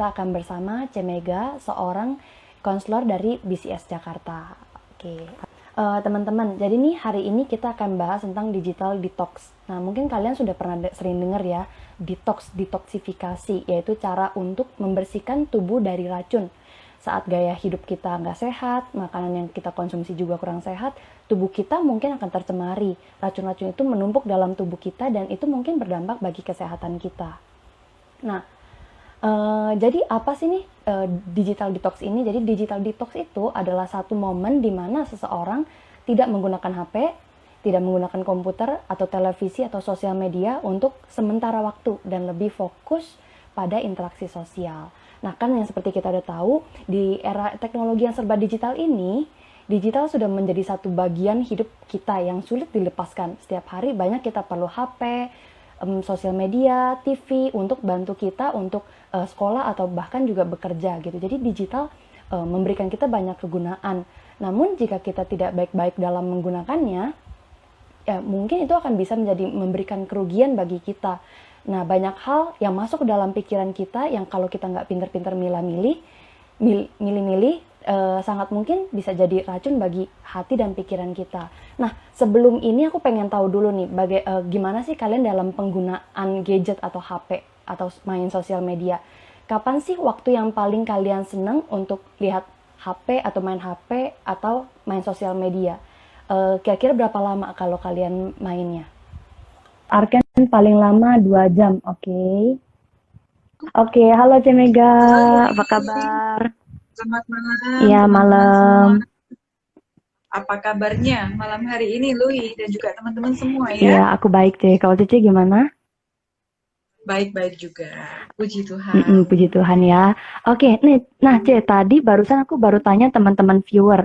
Kita akan bersama Cemega, seorang konselor dari BCS Jakarta. Oke, teman-teman, jadi nih hari ini kita akan bahas tentang digital detox. Nah, mungkin kalian sudah pernah sering dengar ya, detoksifikasi, yaitu cara untuk membersihkan tubuh dari racun. Saat gaya hidup kita nggak sehat, makanan yang kita konsumsi juga kurang sehat, tubuh kita mungkin akan tercemari. Racun-racun itu menumpuk dalam tubuh kita dan itu mungkin berdampak bagi kesehatan kita. Nah, jadi apa sih nih digital detox ini? Jadi digital detox itu adalah satu momen di mana seseorang tidak menggunakan HP, tidak menggunakan komputer atau televisi atau sosial media untuk sementara waktu dan lebih fokus pada interaksi sosial. Nah, kan yang seperti kita udah tahu, di era teknologi yang serba digital ini, digital sudah menjadi satu bagian hidup kita yang sulit dilepaskan. Setiap hari banyak kita perlu HP, sosial media, TV untuk bantu kita untuk sekolah atau bahkan juga bekerja gitu. Jadi digital memberikan kita banyak kegunaan. Namun jika kita tidak baik-baik dalam menggunakannya, ya mungkin itu akan bisa memberikan kerugian bagi kita. Nah, banyak hal yang masuk ke dalam pikiran kita yang kalau kita nggak pinter-pinter milih-milih, sangat mungkin bisa jadi racun bagi hati dan pikiran kita. Nah, sebelum ini aku pengen tahu dulu nih, gimana sih kalian dalam penggunaan gadget atau HP atau main sosial media? Kapan sih waktu yang paling kalian senang untuk lihat HP atau main HP atau main sosial media? Kira-kira berapa lama kalau kalian mainnya? Arken paling lama 2 jam, oke. Oke, halo Cemega, Halo Lui, apa kabar? selamat malam Iya, teman-teman semua. malam. Apa kabarnya malam hari ini Lui dan juga teman-teman semua ya? Iya, aku baik, Cek. Kalau Cece gimana? Baik-baik juga, puji Tuhan. Puji Tuhan ya. Oke, nih, nah Ce, tadi barusan aku baru tanya teman-teman viewer,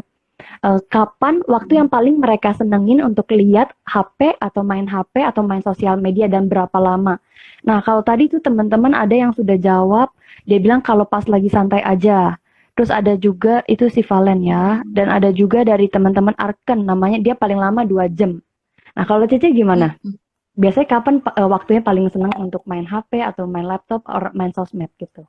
kapan waktu yang paling mereka senengin untuk lihat HP atau main HP atau main sosial media dan berapa lama? Nah, kalau tadi tuh teman-teman ada yang sudah jawab, dia bilang kalau pas lagi santai aja. Terus ada juga itu si Valen ya, dan ada juga dari teman-teman Arken, namanya dia paling lama 2 jam. Nah, kalau Cece gimana? Biasanya kapan waktunya paling senang untuk main HP atau main laptop atau main sosmed gitu?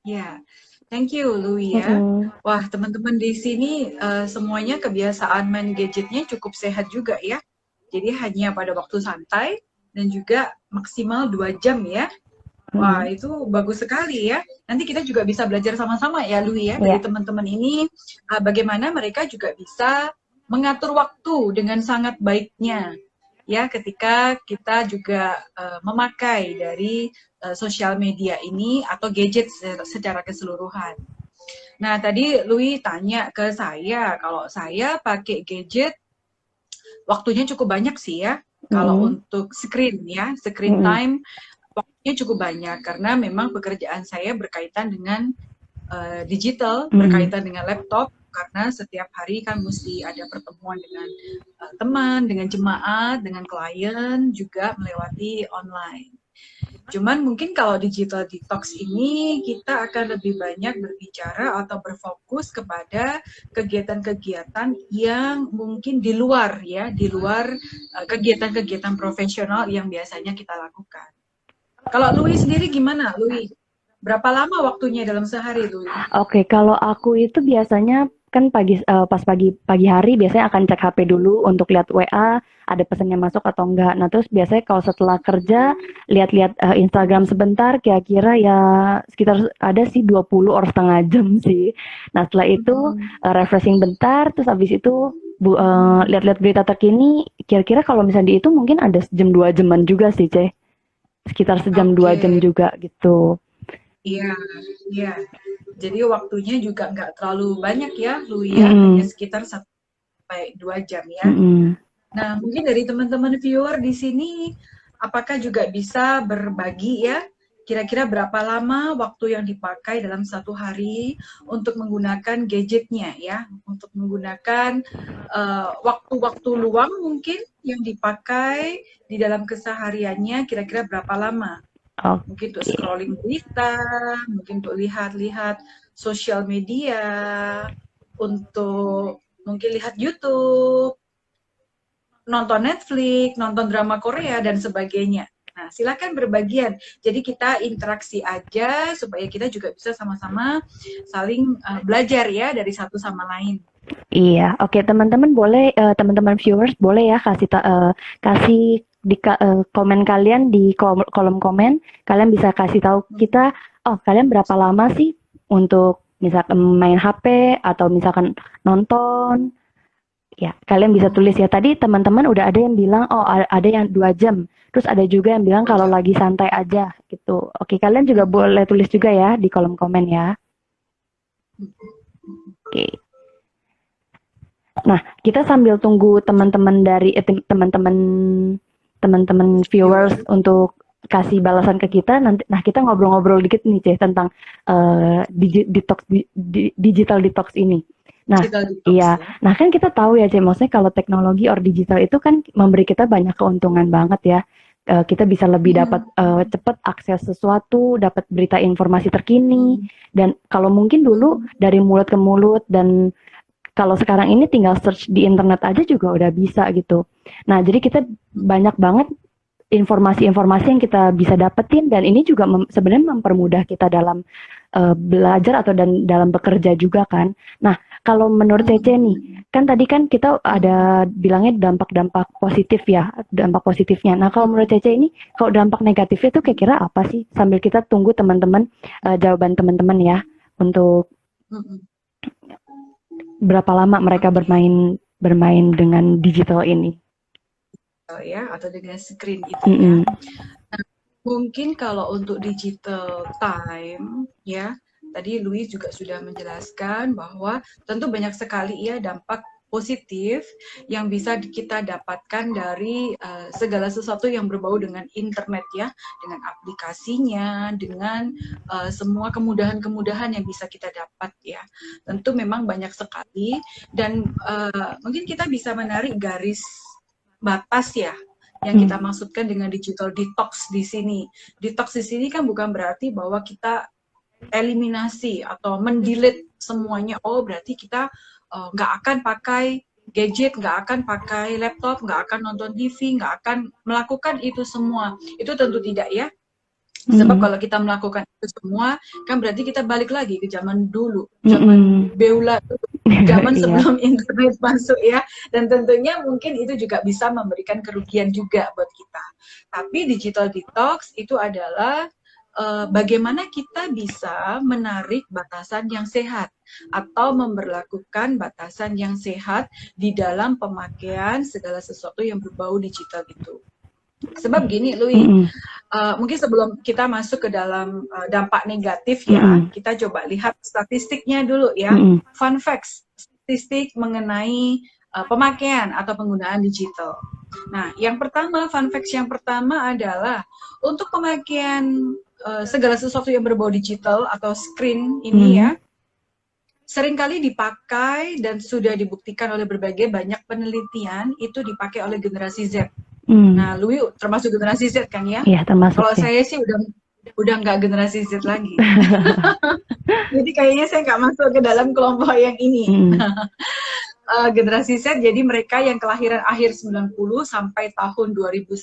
Ya, thank you Lui ya. Mm-mm. Wah, teman-teman di sini semuanya kebiasaan main gadgetnya cukup sehat juga ya. Jadi hanya pada waktu santai dan juga maksimal 2 jam ya. Wah, Mm. itu bagus sekali ya. Nanti kita juga bisa belajar sama-sama ya, Lui ya, dari Ya, teman-teman ini, bagaimana mereka juga bisa mengatur waktu dengan sangat baiknya, ya, ketika kita juga memakai dari sosial media ini atau gadget secara keseluruhan. Nah, tadi Lui tanya ke saya, kalau saya pakai gadget, waktunya cukup banyak sih ya. Kalau mm-mm. untuk screen ya, screen Mm-mm. time waktunya cukup banyak karena memang pekerjaan saya berkaitan dengan digital, Mm-mm. berkaitan dengan laptop karena setiap hari kan mesti ada pertemuan dengan teman, dengan jemaat, dengan klien juga melewati online. Cuman mungkin kalau digital detox ini kita akan lebih banyak berbicara atau berfokus kepada kegiatan-kegiatan yang mungkin di luar ya, di luar kegiatan-kegiatan profesional yang biasanya kita lakukan. Kalau Louis sendiri gimana, Louis? Berapa lama waktunya dalam sehari, Louis? Oke, kalau aku itu biasanya kan pas pagi hari biasanya akan cek HP dulu untuk lihat WA ada pesannya masuk atau enggak. Nah, terus biasanya kalau setelah kerja lihat-lihat Instagram sebentar kira-kira ya sekitar ada sih 20 or setengah jam sih. Nah, setelah itu refreshing bentar terus habis itu lihat-lihat berita terkini kira-kira kalau misalnya dihitung mungkin ada sejam 2 jaman juga sih, Ceh. Sekitar sejam 2 jam Oke, juga gitu. iya, iya. Jadi waktunya juga nggak terlalu banyak ya, Louis ya, hanya Mm-mm. sekitar 1 sampai 2 jam ya. Mm-mm. Nah, mungkin dari teman-teman viewer di sini, apakah juga bisa berbagi ya, kira-kira berapa lama waktu yang dipakai dalam satu hari untuk menggunakan gadgetnya ya, untuk menggunakan waktu-waktu luang mungkin yang dipakai di dalam kesehariannya, kira-kira berapa lama? Mungkin untuk Oke. scrolling berita, mungkin untuk lihat-lihat sosial media, untuk mungkin lihat YouTube, nonton Netflix, nonton drama Korea dan sebagainya. Nah, Nah, silakan berbagian. Jadi kita interaksi aja supaya kita juga bisa sama-sama saling belajar ya dari satu sama lain. Iya, oke teman-teman boleh, teman-teman viewers boleh ya kasih di komen kalian di kolom komen, kalian bisa kasih tahu kita, oh kalian berapa lama sih untuk misalkan main HP atau misalkan nonton, ya kalian bisa tulis ya. Tadi teman-teman udah ada yang bilang, oh ada yang 2 jam, terus ada juga yang bilang kalau lagi santai aja gitu. Oke, kalian juga boleh tulis juga ya di kolom komen ya. Oke. Nah, kita sambil tunggu teman-teman dari teman-teman viewers untuk kasih balasan ke kita nanti. Nah, kita ngobrol-ngobrol dikit nih, Ceh, tentang digital detox ini. Nah, iya. Ya. Nah, kan kita tahu ya, Ceh, maksudnya kalau teknologi or digital itu kan memberi kita banyak keuntungan banget ya. Kita bisa lebih dapat cepat akses sesuatu, dapat berita informasi terkini, dan kalau mungkin dulu dari mulut ke mulut, dan kalau sekarang ini tinggal search di internet aja juga udah bisa gitu. Nah, jadi kita banyak banget informasi-informasi yang kita bisa dapetin, dan ini juga sebenarnya mempermudah kita dalam belajar atau dalam bekerja juga kan. Nah, kalau menurut Cece nih, kan tadi kan kita ada bilangnya dampak-dampak positif ya, dampak positifnya. Nah, kalau menurut Cece ini, kalau dampak negatifnya itu kira-kira apa sih? Sambil kita tunggu teman-teman, jawaban teman-teman ya, untuk berapa lama mereka bermain dengan digital ini ya, atau dengan screen itu ya. Nah, mungkin kalau untuk digital time ya, tadi Louis juga sudah menjelaskan bahwa tentu banyak sekali ya dampak positif yang bisa kita dapatkan dari segala sesuatu yang berbau dengan internet ya, dengan aplikasinya, dengan semua kemudahan-kemudahan yang bisa kita dapat ya. Tentu memang banyak sekali, dan mungkin kita bisa menarik garis batas ya yang kita maksudkan dengan digital detox di sini. Detox di sini kan bukan berarti bahwa kita eliminasi atau mendelete semuanya. Oh, berarti kita nggak akan pakai gadget, nggak akan pakai laptop, nggak akan nonton TV, nggak akan melakukan itu semua. Itu tentu tidak ya. Sebab kalau kita melakukan itu semua, kan berarti kita balik lagi ke zaman dulu, zaman beula, zaman sebelum internet masuk ya. Dan tentunya mungkin itu juga bisa memberikan kerugian juga buat kita. Tapi digital detox itu adalah bagaimana kita bisa menarik batasan yang sehat atau memberlakukan batasan yang sehat di dalam pemakaian segala sesuatu yang berbau digital itu. Sebab gini, Louis, mungkin sebelum kita masuk ke dalam dampak negatif ya, kita coba lihat statistiknya dulu ya. Fun facts, statistik mengenai pemakaian atau penggunaan digital. Nah, yang pertama, fun facts yang pertama adalah untuk pemakaian segala sesuatu yang berbau digital atau screen ini ya, seringkali dipakai dan sudah dibuktikan oleh berbagai banyak penelitian itu dipakai oleh generasi Z. Nah, Louis termasuk generasi Z kan ya? Iya, termasuk. Kalau saya sih udah nggak generasi Z lagi. Jadi kayaknya saya nggak masuk ke dalam kelompok yang ini. Generasi Z, jadi mereka yang kelahiran akhir 90 sampai tahun 2010.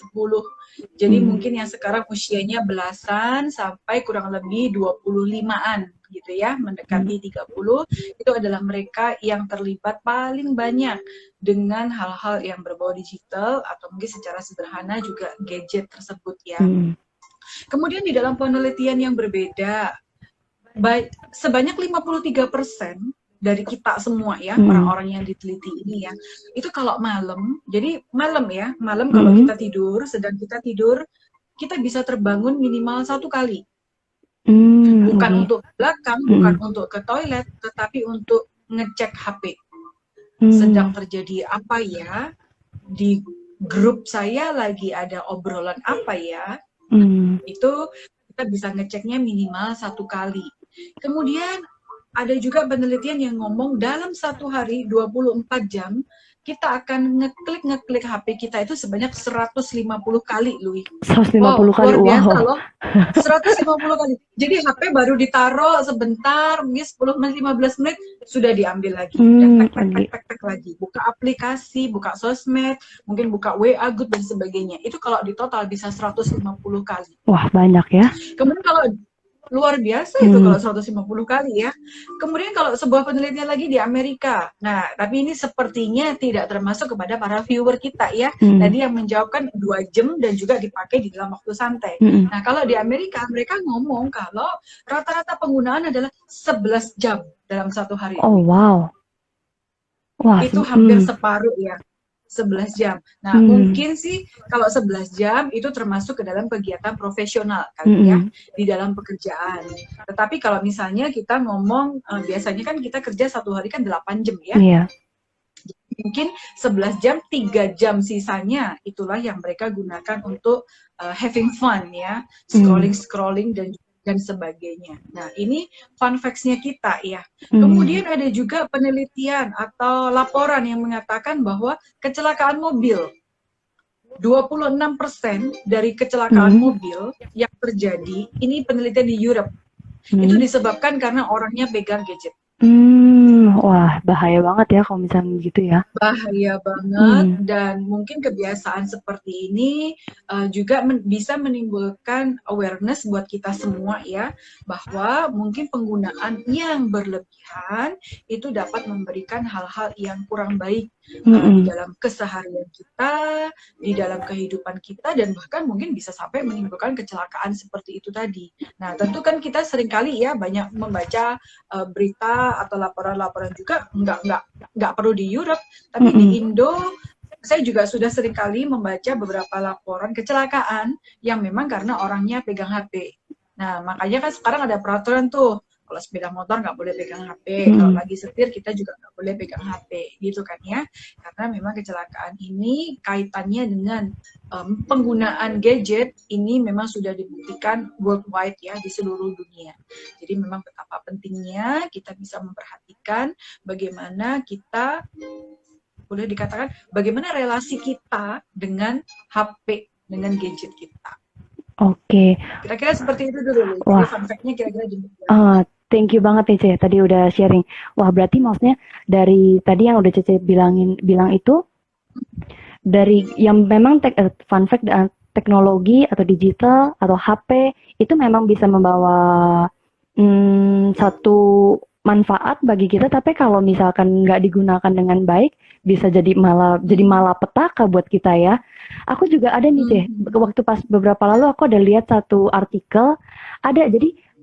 Jadi mungkin yang sekarang usianya belasan sampai kurang lebih 25-an gitu ya, mendekati 30, itu adalah mereka yang terlibat paling banyak dengan hal-hal yang berbau digital atau mungkin secara sederhana juga gadget tersebut ya. Kemudian di dalam penelitian yang berbeda, sebanyak 53% dari kita semua ya, orang-orang yang diteliti ini ya, itu kalau malam, jadi malam ya, malam kalau kita tidur, sedang kita tidur, kita bisa terbangun minimal 1 kali. Bukan untuk ke belakang, bukan untuk ke toilet, tetapi untuk ngecek HP. Sedang terjadi apa ya? Di grup saya lagi ada obrolan apa ya? Itu kita bisa ngeceknya minimal 1 kali. Kemudian ada juga penelitian yang ngomong dalam 1 hari 24 jam kita akan ngeklik HP kita itu sebanyak 150 kali, Lui. 150 Wow, kali, luar biasa wow. loh. 150 kali. Jadi HP baru ditaruh sebentar, mungkin 10 menit, 15 menit, sudah diambil lagi. Dan tek, tek, tek, Lagi. tek, tek lagi. Buka aplikasi, buka sosmed, mungkin buka WA Group dan sebagainya. Itu kalau di total bisa 150 kali. Wah, banyak ya. Kemudian kalau luar biasa itu kalau 150 kali ya. Kemudian kalau sebuah penelitian lagi di Amerika. Nah, tapi ini sepertinya tidak termasuk kepada para viewer kita ya. Tadi yang menjawabkan 2 jam dan juga dipakai di dalam waktu santai. Nah, kalau di Amerika mereka ngomong kalau rata-rata penggunaan adalah 11 jam dalam satu hari. Oh, wow. Wah, Itu hampir separuh ya. 11 jam. Nah, mungkin sih kalau 11 jam itu termasuk ke dalam kegiatan profesional kali ya, di dalam pekerjaan. Tetapi kalau misalnya kita ngomong, biasanya kan kita kerja satu hari kan 8 jam ya. Iya. Mungkin 11 jam, 3 jam sisanya itulah yang mereka gunakan untuk having fun ya, scrolling dan sebagainya. Nah, ini fun facts-nya kita ya. Kemudian ada juga penelitian atau laporan yang mengatakan bahwa kecelakaan mobil 26% dari kecelakaan mobil yang terjadi, ini penelitian di Europe, itu disebabkan karena orangnya pegang gadget. Wah, bahaya banget ya kalau misalnya gitu ya. Bahaya banget, dan mungkin kebiasaan seperti ini juga bisa menimbulkan awareness buat kita semua ya, bahwa mungkin penggunaan yang berlebihan itu dapat memberikan hal-hal yang kurang baik di dalam keseharian kita, di dalam kehidupan kita, dan bahkan mungkin bisa sampai menimbulkan kecelakaan seperti itu tadi. Nah, tentu kan kita seringkali ya banyak membaca berita atau laporan-laporan juga, nggak perlu di Europe, tapi di Indo saya juga sudah seringkali membaca beberapa laporan kecelakaan yang memang karena orangnya pegang HP. Nah, makanya kan sekarang ada peraturan tuh, kalau sepeda motor nggak boleh pegang HP, kalau lagi setir kita juga nggak boleh pegang HP, gitu kan ya. Karena memang kecelakaan ini kaitannya dengan penggunaan gadget ini memang sudah dibuktikan worldwide ya, di seluruh dunia. Jadi memang betapa pentingnya kita bisa memperhatikan bagaimana kita, boleh dikatakan bagaimana relasi kita dengan HP, dengan gadget kita. Oke. Kira-kira seperti itu dulu. Wah. Jadi fun fact-nya kira-kira Thank you banget nih Cece, tadi udah sharing. Wah, berarti maksudnya dari tadi yang udah Cece bilang itu, dari yang memang fun fact, teknologi atau digital atau HP itu memang bisa membawa satu manfaat bagi kita, tapi kalau misalkan nggak digunakan dengan baik bisa jadi malapetaka buat kita ya. Aku juga ada nih Ceh, waktu pas beberapa lalu aku ada lihat satu artikel, ada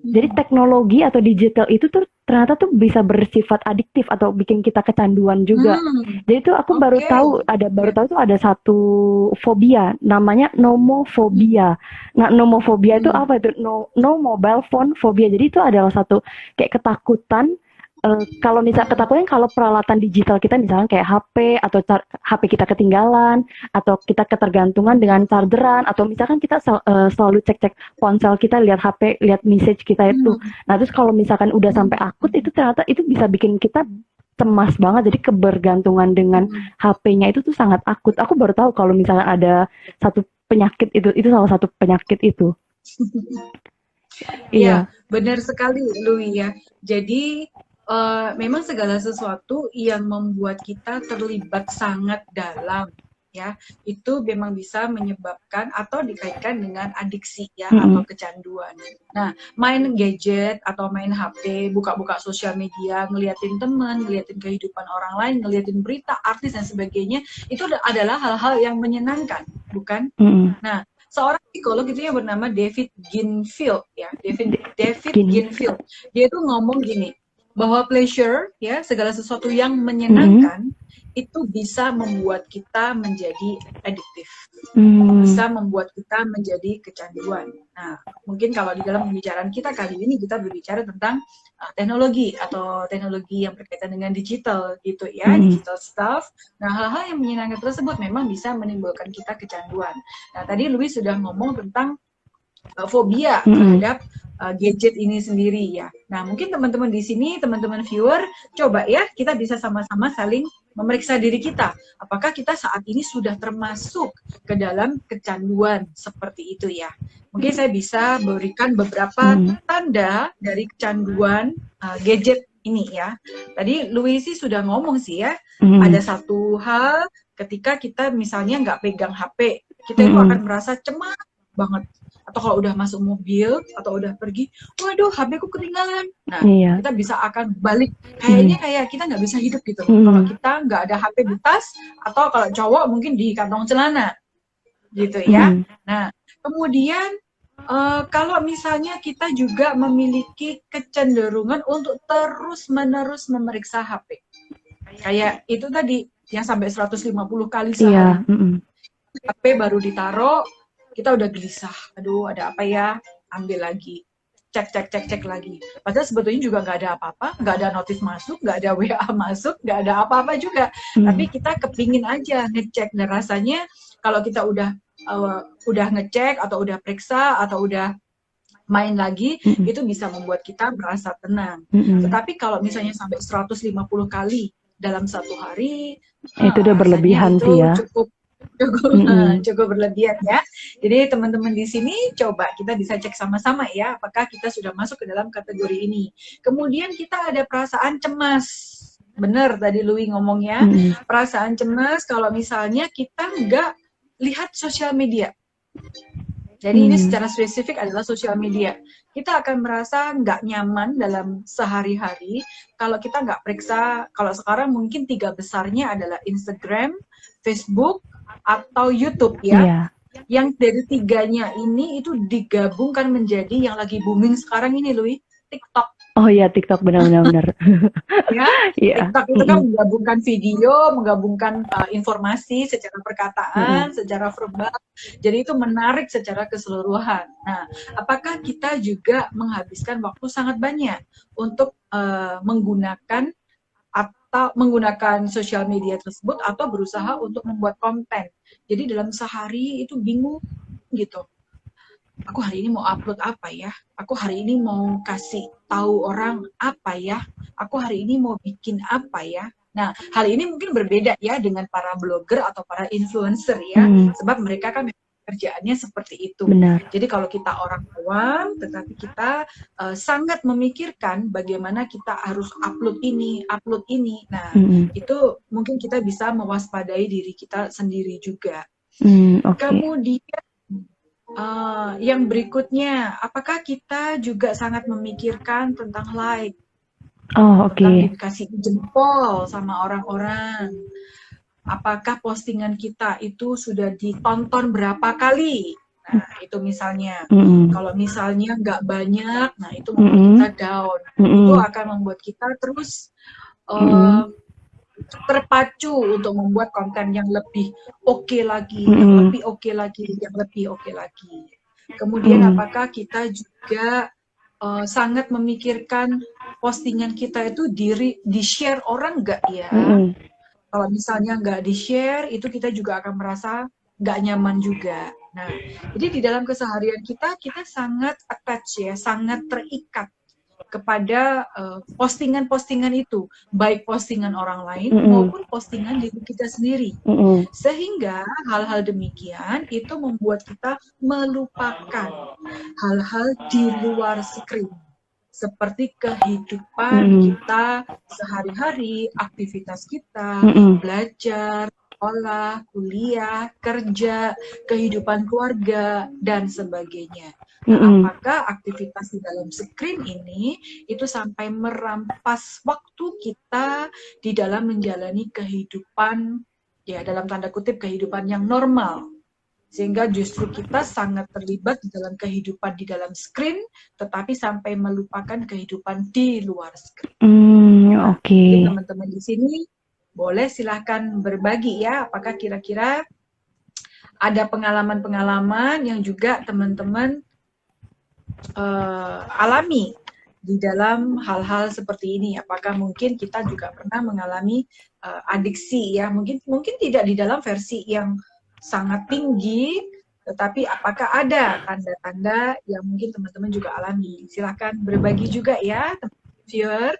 jadi teknologi atau digital itu tuh ternyata tuh bisa bersifat adiktif atau bikin kita kecanduan juga. Jadi tuh aku baru tahu tuh ada satu fobia namanya nomophobia. Nah, nomophobia itu apa itu? No mobile phone phobia. Jadi itu adalah satu kayak ketakutan. Kalau misalnya ketakutan kalau peralatan digital kita misalnya kayak HP atau HP kita ketinggalan atau kita ketergantungan dengan chargeran atau misalkan kita selalu cek-cek ponsel kita, lihat HP, lihat message kita itu. Nah, terus kalau misalkan udah sampai akut itu ternyata itu bisa bikin kita cemas banget. Jadi kebergantungan dengan HP-nya itu tuh sangat akut. Aku baru tahu kalau misalkan ada satu penyakit itu salah satu penyakit itu. Iya, benar sekali Lui ya. Jadi memang segala sesuatu yang membuat kita terlibat sangat dalam ya, itu memang bisa menyebabkan atau dikaitkan dengan adiksi ya, atau kecanduan. Nah, main gadget atau main HP, buka-buka sosial media, ngeliatin teman, ngeliatin kehidupan orang lain, ngeliatin berita, artis dan sebagainya, itu adalah hal-hal yang menyenangkan, bukan? Nah, seorang psikolog itu yang bernama David Ginfield ya, David Ginfield, dia itu ngomong gini, bahwa pleasure ya, segala sesuatu yang menyenangkan itu bisa membuat kita menjadi adiktif, bisa membuat kita menjadi kecanduan. Nah, mungkin kalau di dalam pembicaraan kita kali ini kita berbicara tentang teknologi atau teknologi yang berkaitan dengan digital gitu ya, digital stuff. Nah, hal-hal yang menyenangkan tersebut memang bisa menimbulkan kita kecanduan. Nah, tadi Louis sudah ngomong tentang fobia Mm-mm. terhadap gadget ini sendiri ya. Nah, mungkin teman-teman di sini, teman-teman viewer, coba ya kita bisa sama-sama saling memeriksa diri kita. Apakah kita saat ini sudah termasuk ke dalam kecanduan seperti itu ya? Mungkin saya bisa berikan beberapa Mm-mm. tanda dari kecanduan gadget ini ya. Tadi Luisi sudah ngomong sih ya, Mm-mm. ada satu hal ketika kita misalnya nggak pegang HP, kita itu Mm-mm. akan merasa cemas banget. Atau kalau udah masuk mobil atau udah pergi, waduh HP ku ketinggalan. Nah, Iya. kita bisa akan balik. Mm-mm. Kayaknya kayak kita nggak bisa hidup gitu loh. Kalau Mm-mm. kita nggak ada HP di tas, atau kalau cowok mungkin di kantong celana, gitu ya. Mm-mm. Nah, kemudian kalau misalnya kita juga memiliki kecenderungan untuk terus-menerus memeriksa HP. Kayak itu tadi, yang sampai 150 kali sehari. Iya. Mm-mm. HP baru ditaruh, kita udah gelisah. Aduh, ada apa ya? Ambil lagi. Cek lagi. Padahal sebetulnya juga nggak ada apa-apa, nggak ada notif masuk, nggak ada WA masuk, nggak ada apa-apa juga. Tapi Mm-mm. kita kepingin aja ngecek, dan rasanya kalau kita udah ngecek atau udah periksa atau udah main lagi, Mm-mm. itu bisa membuat kita merasa tenang. Mm-mm. Tetapi kalau misalnya sampai 150 kali dalam satu hari, Itu udah rasanya berlebihan itu sih ya. Mm-mm. cukup berlebihan ya. Jadi teman-teman di sini coba kita bisa cek sama-sama ya, apakah kita sudah masuk ke dalam kategori ini. Kemudian kita ada perasaan cemas. Bener tadi Louis ngomongnya, Mm-mm. perasaan cemas kalau misalnya kita nggak lihat sosial media. Jadi ini secara spesifik adalah sosial media. Kita akan merasa nggak nyaman dalam sehari-hari kalau kita nggak periksa. Kalau sekarang mungkin 3 besarnya adalah Instagram, Facebook, atau YouTube ya. Iya. Yang dari 3-nya ini itu digabungkan menjadi yang lagi booming sekarang ini, Louis, TikTok. Oh iya, TikTok benar-benar. Ya, Iya. TikTok itu kan Mm-mm. menggabungkan video, menggabungkan informasi secara Mm-mm. perkataan, secara verbal. Jadi itu menarik secara keseluruhan. Nah, apakah kita juga menghabiskan waktu sangat banyak untuk menggunakan sosial media tersebut atau berusaha untuk membuat konten. Jadi dalam sehari itu bingung gitu. Aku hari ini mau upload apa ya? Aku hari ini mau kasih tahu orang apa ya? Aku hari ini mau bikin apa ya? Nah, hal ini mungkin berbeda ya dengan para blogger atau para influencer ya, sebab mereka kan kerjaannya seperti itu. Benar. Jadi kalau kita orang awam, tetapi kita sangat memikirkan bagaimana kita harus upload ini. Nah, itu mungkin kita bisa mewaspadai diri kita sendiri juga. Okay. Kemudian yang berikutnya, apakah kita juga sangat memikirkan tentang like, tentang dikasih jempol sama orang-orang? Apakah postingan kita itu sudah ditonton berapa kali? Nah, itu misalnya. Kalau misalnya nggak banyak, nah itu membuat kita down. Itu akan membuat kita terus terpacu untuk membuat konten yang lebih oke lagi, yang lebih oke lagi, yang lebih oke lagi. Kemudian apakah kita juga sangat memikirkan postingan kita itu di-share orang nggak ya? Kalau misalnya nggak di-share, itu kita juga akan merasa nggak nyaman juga. Nah, jadi di dalam keseharian kita sangat attach ya, sangat terikat kepada postingan-postingan itu, baik postingan orang lain maupun postingan diri kita sendiri. Sehingga hal-hal demikian itu membuat kita melupakan hal-hal di luar screen, seperti kehidupan kita sehari-hari, aktivitas kita, belajar, sekolah, kuliah, kerja, kehidupan keluarga, dan sebagainya. Nah, apakah aktivitas di dalam screen ini itu sampai merampas waktu kita di dalam menjalani kehidupan, ya dalam tanda kutip kehidupan yang normal, sehingga justru kita sangat terlibat di dalam kehidupan di dalam screen, tetapi sampai melupakan kehidupan di luar screen. Jadi teman-teman di sini boleh silahkan berbagi ya, apakah kira-kira ada pengalaman-pengalaman yang juga teman-teman alami di dalam hal-hal seperti ini. Apakah mungkin kita juga pernah mengalami adiksi ya, mungkin tidak di dalam versi yang sangat tinggi, Tetapi apakah ada tanda-tanda yang mungkin teman-teman juga alami? Silahkan berbagi juga ya, teman-teman viewer.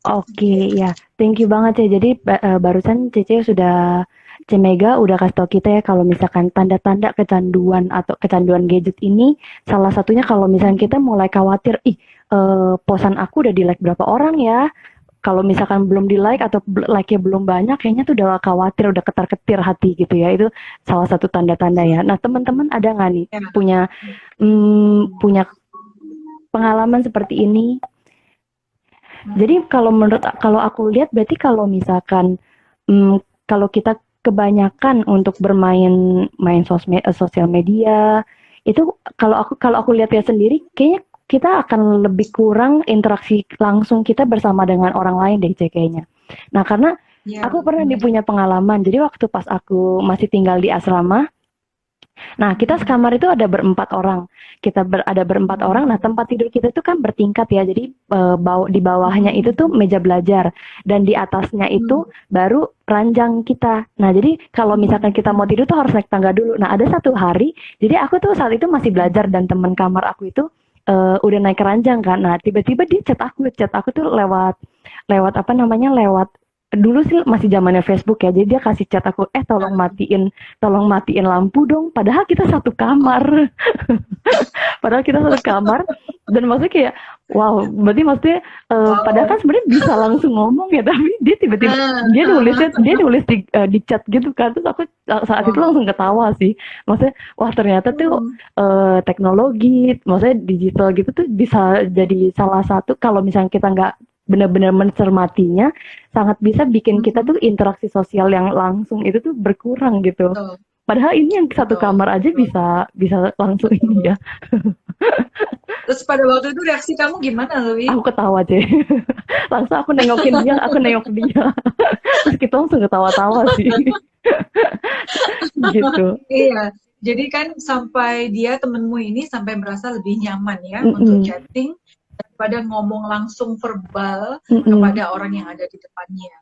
Oke, ya, thank you banget ya. Jadi barusan Cece sudah Cemega udah kasih tau kita ya kalau misalkan tanda-tanda kecanduan atau kecanduan gadget ini salah satunya kalau misalkan kita mulai khawatir, posan aku udah di like berapa orang ya. Kalau misalkan belum di like atau like-nya belum banyak, kayaknya tuh udah khawatir, udah ketar-ketir hati gitu ya. Itu salah satu tanda-tanda ya. Nah, teman-teman ada nggak nih Ya. punya pengalaman seperti ini? Jadi kalau aku lihat berarti kalau misalkan kalau kita kebanyakan untuk main sosial media itu kalau aku lihat ya sendiri kayaknya kita akan lebih kurang interaksi langsung kita bersama dengan orang lain deh kayaknya. Nah, karena aku pernah punya pengalaman. Jadi waktu pas aku masih tinggal di asrama, nah, kita sekamar itu ada berempat orang. Ada berempat orang. Nah, tempat tidur kita itu kan bertingkat ya. Jadi di bawahnya itu tuh meja belajar dan di atasnya itu baru ranjang kita. Nah, jadi kalau misalkan kita mau tidur tuh harus naik tangga dulu. Nah, ada satu hari, jadi aku tuh saat itu masih belajar dan teman kamar aku itu udah naik ke ranjang kan. Nah, tiba-tiba dia chat aku tuh lewat apa namanya? Lewat dulu sih masih zamannya Facebook ya. Jadi dia kasih chat aku, tolong matiin lampu dong. Padahal kita satu kamar. Padahal kita satu kamar. Dan maksudnya kayak, wow, berarti maksudnya, padahal kan sebenarnya bisa langsung ngomong ya, tapi dia tiba-tiba dia nulis di chat gitu kan. Terus aku saat itu langsung ketawa sih. Maksudnya, wah ternyata tuh teknologi, maksudnya digital gitu tuh bisa jadi salah satu kalau misalnya kita nggak benar-benar mencermatinya, sangat bisa bikin kita tuh interaksi sosial yang langsung itu tuh berkurang gitu. Padahal ini yang satu kamar aja bisa langsung ini ya. Terus pada waktu itu reaksi kamu gimana, Louis? Aku ketawa deh. Langsung aku nengok dia. Terus kita langsung ketawa-tawa sih. Gitu. Iya. Jadi kan sampai temenmu ini sampai merasa lebih nyaman ya untuk chatting daripada ngomong langsung verbal kepada orang yang ada di depannya.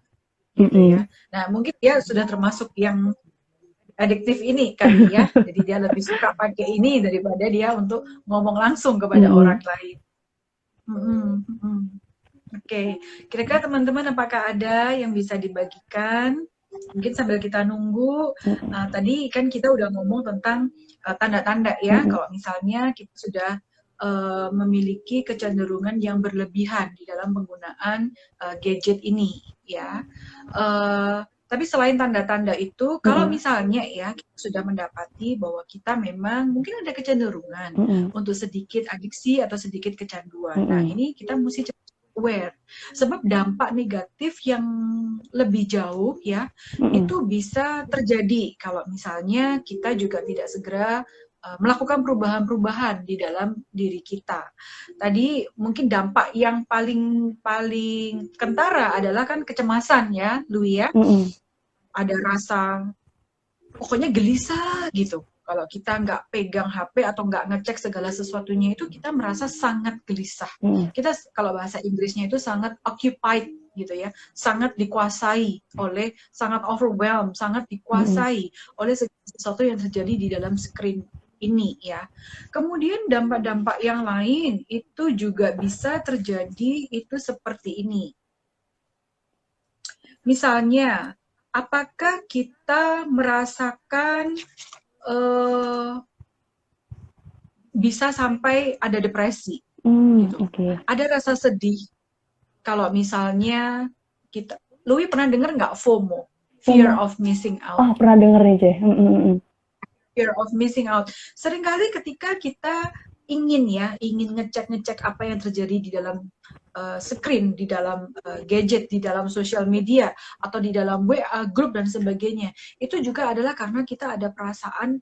Gitu ya. Nah, mungkin dia sudah termasuk yang adiktif ini kali ya. Jadi dia lebih suka pakai ini daripada dia untuk ngomong langsung kepada orang lain. Oke. Kira-kira teman-teman apakah ada yang bisa dibagikan? Mungkin sambil kita nunggu, tadi kan kita udah ngomong tentang tanda-tanda ya. Kalau misalnya kita sudah memiliki kecenderungan yang berlebihan di dalam penggunaan gadget ini ya. Tapi selain tanda-tanda itu, kalau misalnya ya kita sudah mendapati bahwa kita memang mungkin ada kecenderungan untuk sedikit adiksi atau sedikit kecanduan. Nah, ini kita mesti aware. Sebab dampak negatif yang lebih jauh ya, itu bisa terjadi kalau misalnya kita juga tidak segera melakukan perubahan-perubahan di dalam diri kita. Tadi mungkin dampak yang paling kentara adalah kan kecemasan ya, Louis ya. Ada rasa pokoknya gelisah gitu. Kalau kita nggak pegang HP atau nggak ngecek segala sesuatunya itu kita merasa sangat gelisah. Kita kalau bahasa Inggrisnya itu sangat occupied gitu ya, sangat dikuasai oleh, sangat overwhelmed, sangat dikuasai oleh sesuatu yang terjadi di dalam screen ini ya. Kemudian dampak-dampak yang lain itu juga bisa terjadi itu seperti ini. Misalnya, apakah kita merasakan bisa sampai ada depresi? Gitu. Ada rasa sedih. Kalau misalnya kita, Louis pernah dengar nggak FOMO? Fear of missing out. Oh, pernah denger nih, Ceh. Fear of missing out. Seringkali ketika kita ingin ngecek apa yang terjadi di dalam screen, di dalam gadget, di dalam sosial media, atau di dalam WA group dan sebagainya, itu juga adalah karena kita ada perasaan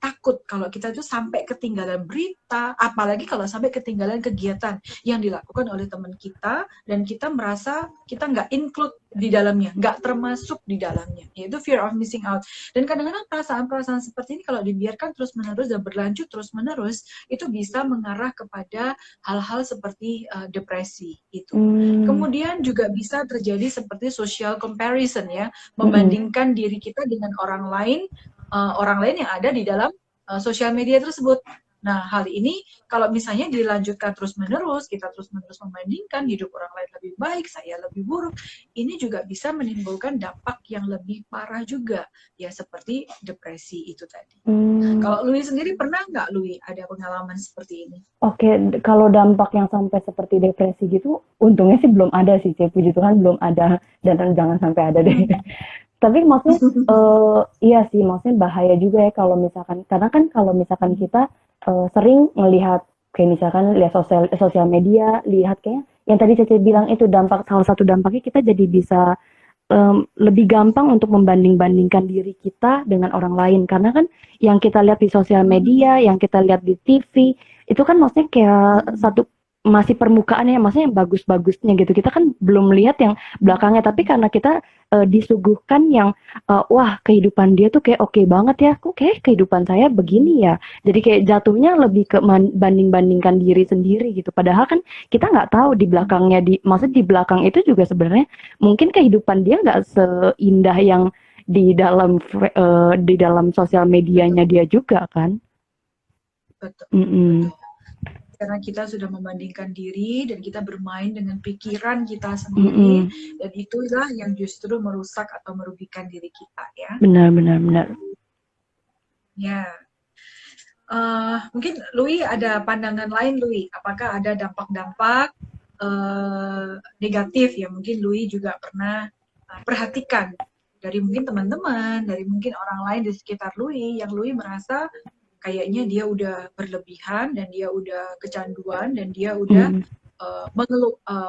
takut kalau kita itu sampai ketinggalan berita, apalagi kalau sampai ketinggalan kegiatan yang dilakukan oleh teman kita dan kita merasa kita nggak include di dalamnya, nggak termasuk di dalamnya, yaitu fear of missing out. Dan kadang-kadang perasaan-perasaan seperti ini kalau dibiarkan terus-menerus dan berlanjut terus-menerus, itu bisa mengarah kepada hal-hal seperti depresi itu. Kemudian juga bisa terjadi seperti social comparison ya, membandingkan diri kita dengan orang lain yang ada di dalam sosial media tersebut. Nah, hal ini kalau misalnya dilanjutkan terus-menerus, kita terus-menerus membandingkan hidup orang lain lebih baik, saya lebih buruk, ini juga bisa menimbulkan dampak yang lebih parah juga, ya seperti depresi itu tadi. Kalau Louis sendiri pernah nggak, Louis, ada pengalaman seperti ini? Oke, kalau dampak yang sampai seperti depresi gitu, untungnya sih belum ada sih, Cep. Puji Tuhan belum ada, dan jangan sampai ada deh. Tapi maksudnya, iya sih, maksudnya bahaya juga ya kalau misalkan, karena kan kalau misalkan kita sering melihat, kayak misalkan lihat sosial media, lihat kayak yang tadi Cece bilang itu salah satu dampaknya kita jadi bisa lebih gampang untuk membanding-bandingkan diri kita dengan orang lain karena kan yang kita lihat di sosial media, yang kita lihat di TV itu kan maksudnya kayak satu masih permukaan ya, maksudnya yang bagus-bagusnya gitu. Kita kan belum melihat yang belakangnya, tapi karena kita disuguhkan yang wah kehidupan dia tuh kayak oke banget ya, kok kayak kehidupan saya begini ya. Jadi kayak jatuhnya lebih ke banding-bandingkan diri sendiri gitu. Padahal kan kita nggak tahu di belakangnya, maksudnya di belakang itu juga sebenarnya mungkin kehidupan dia nggak seindah yang di dalam sosial medianya dia juga kan. Betul, Mm-mm. betul. Karena kita sudah membandingkan diri dan kita bermain dengan pikiran kita sendiri, dan itulah yang justru merusak atau merugikan diri kita ya. Benar. Ya. Mungkin Louis ada pandangan lain, Louis. Apakah ada dampak-dampak negatif yang mungkin Louis juga pernah perhatikan dari mungkin teman-teman, dari mungkin orang lain di sekitar Louis yang Louis merasa kayaknya dia udah berlebihan dan dia udah kecanduan dan dia udah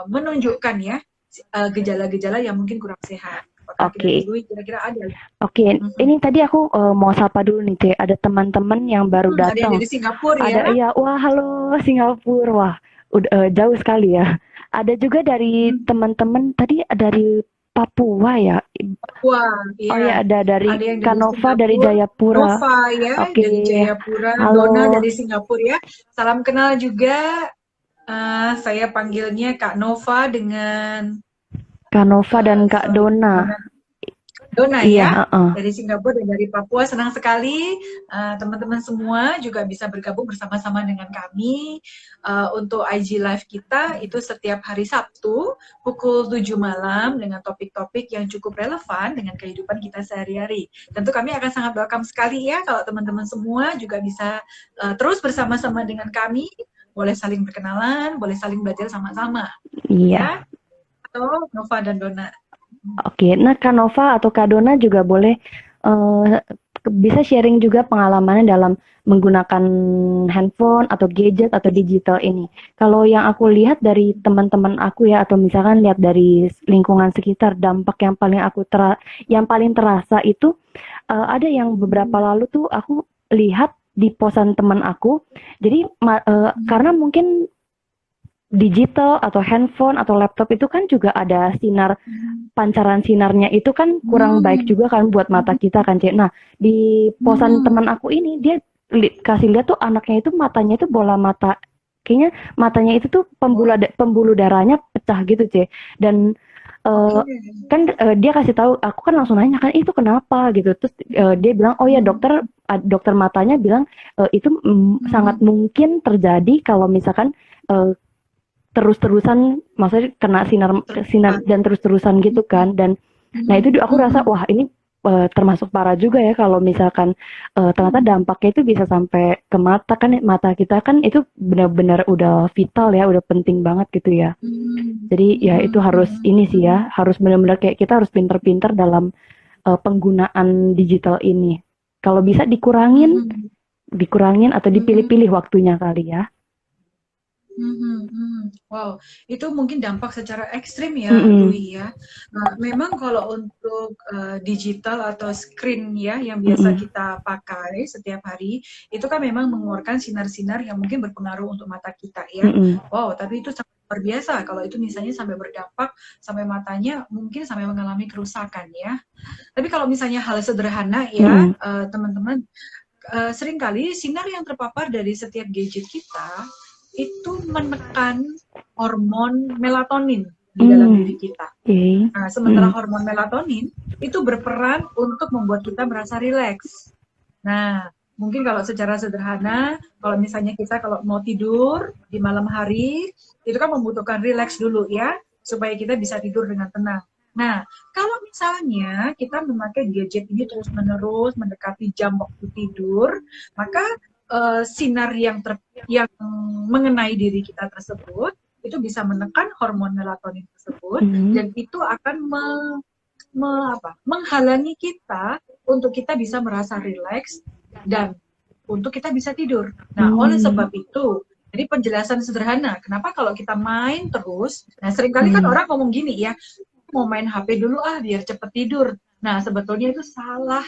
menunjukkan ya gejala-gejala yang mungkin kurang sehat. Oke. Kira-kira ada? Oke, ini tadi aku mau sapa dulu nih, Teh. Ada teman-teman yang baru Ada yang datang. dari Singapura Ada ya? ya, wah halo Singapura, wah udah jauh sekali ya. Ada juga dari teman-teman tadi dari Papua ya. Papua, iya. Oh ya, ada dari Kanova dari Jayapura. Nova ya, Oke. dari Jayapura. Halo. Dona dari Singapura ya. Salam kenal juga. Saya panggilnya Kak Nova dengan Kak Nova dan Kak Dona. Dona Iya, ya, dari Singapura dan dari Papua. Senang sekali teman-teman semua juga bisa bergabung bersama-sama dengan kami untuk IG Live kita itu setiap hari Sabtu pukul 7 malam dengan topik-topik yang cukup relevan dengan kehidupan kita sehari-hari. Tentu kami akan sangat welcome sekali ya kalau teman-teman semua juga bisa terus bersama-sama dengan kami, boleh saling berkenalan, boleh saling belajar sama-sama. Iya. Ya? Atau Nova dan Dona. Oke, nah Kak Nova atau Kak Dona juga boleh bisa sharing juga pengalamannya dalam menggunakan handphone atau gadget atau digital ini. Kalau yang aku lihat dari teman-teman aku ya, atau misalkan lihat dari lingkungan sekitar, dampak yang paling terasa itu ada yang beberapa lalu tuh aku lihat di posan teman aku. Jadi karena mungkin digital atau handphone atau laptop itu kan juga ada pancaran sinarnya itu kan kurang baik juga kan buat mata kita kan, Cek. Nah, di posan teman aku ini dia kasih lihat tuh anaknya itu matanya itu bola mata, kayaknya matanya itu tuh pembuluh darahnya pecah gitu, Cek. Dan kan dia kasih tahu, aku kan langsung nanya kan itu kenapa gitu, terus dia bilang oh ya dokter matanya bilang itu sangat mungkin terjadi kalau misalkan terus-terusan, maksudnya kena sinar dan terus-terusan gitu kan. Dan nah itu aku rasa wah ini termasuk parah juga ya kalau misalkan ternyata dampaknya itu bisa sampai ke mata kan. Mata kita kan itu benar-benar udah vital ya, udah penting banget gitu ya. Jadi ya itu harus ini sih ya, harus benar-benar kayak kita harus pinter-pinter dalam penggunaan digital ini. Kalau bisa dikurangin atau dipilih-pilih waktunya kali ya. Wow, itu mungkin dampak secara ekstrim ya, Louis ya. Nah, memang kalau untuk digital atau screen ya yang biasa kita pakai setiap hari, itu kan memang mengeluarkan sinar-sinar yang mungkin berpengaruh untuk mata kita ya. Wow, tapi itu sangat luar biasa kalau itu misalnya sampai berdampak sampai matanya mungkin sampai mengalami kerusakan ya. Tapi kalau misalnya hal sederhana ya, teman-teman, seringkali sinar yang terpapar dari setiap gadget kita itu menekan hormon melatonin di dalam diri kita. Nah, sementara hormon melatonin itu berperan untuk membuat kita merasa rileks. Nah, Mungkin kalau secara sederhana, kalau misalnya kita kalau mau tidur di malam hari, itu kan membutuhkan rileks dulu ya, supaya kita bisa tidur dengan tenang. Nah, kalau misalnya kita memakai gadget ini terus-menerus mendekati jam waktu tidur, maka sinar yang mengenai diri kita tersebut itu bisa menekan hormon melatonin tersebut, Mm. dan itu akan menghalangi kita untuk kita bisa merasa rileks dan untuk kita bisa tidur. Nah, oleh sebab itu, jadi penjelasan sederhana, kenapa kalau kita main terus, nah seringkali kan orang ngomong gini ya, mau main HP dulu biar cepet tidur. Nah, sebetulnya itu salah,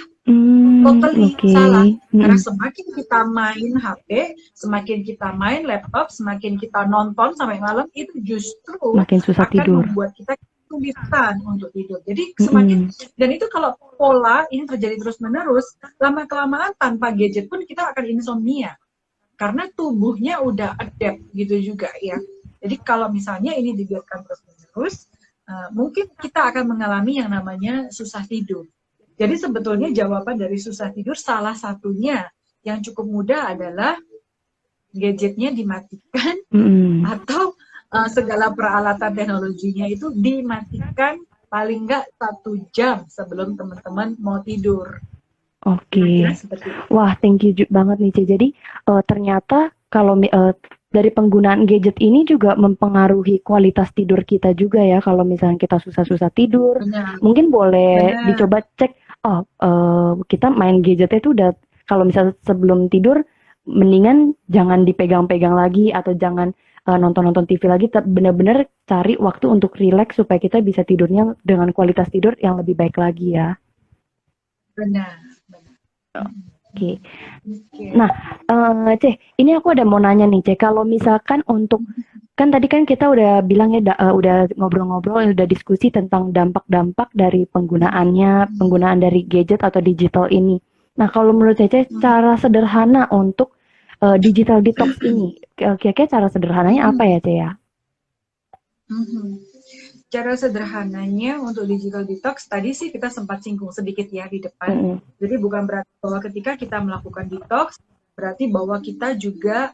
totally salah. Karena semakin kita main HP, semakin kita main laptop, semakin kita nonton sampai malam, itu justru Makin susah akan tidur. membuat kita kesulitan untuk tidur. Jadi semakin, dan itu kalau pola ini terjadi terus-menerus, lama-kelamaan tanpa gadget pun kita akan insomnia. Karena tubuhnya udah adapt gitu juga ya. Jadi kalau misalnya ini dibiarkan terus-menerus, mungkin kita akan mengalami yang namanya susah tidur. Jadi sebetulnya jawaban dari susah tidur salah satunya yang cukup mudah adalah gadgetnya dimatikan atau segala peralatan teknologinya itu dimatikan paling nggak 1 jam sebelum teman-teman mau tidur. Oke. Wah, thank you banget nih, Ce. Jadi ternyata kalau dari penggunaan gadget ini juga mempengaruhi kualitas tidur kita juga ya. Kalau misalnya kita susah-susah tidur, mungkin boleh dicoba cek. Kita main gadgetnya itu udah, kalau misalnya sebelum tidur, mendingan jangan dipegang-pegang lagi atau jangan nonton-nonton TV lagi. Benar-benar cari waktu untuk rileks supaya kita bisa tidurnya dengan kualitas tidur yang lebih baik lagi ya. Benar. Oke. Nah, Ce, ini aku ada mau nanya nih, Ce. Kalau misalkan untuk, kan tadi kan kita udah bilang ya, udah ngobrol-ngobrol, udah diskusi tentang dampak-dampak dari penggunaan dari gadget atau digital ini. Nah, kalau menurut Cece, cara sederhana untuk digital detox ini, kira-kira cara sederhananya apa ya, Ce ya? Cara sederhananya untuk digital detox, tadi sih kita sempat singgung sedikit ya di depan. Jadi bukan berarti bahwa ketika kita melakukan detox, berarti bahwa kita juga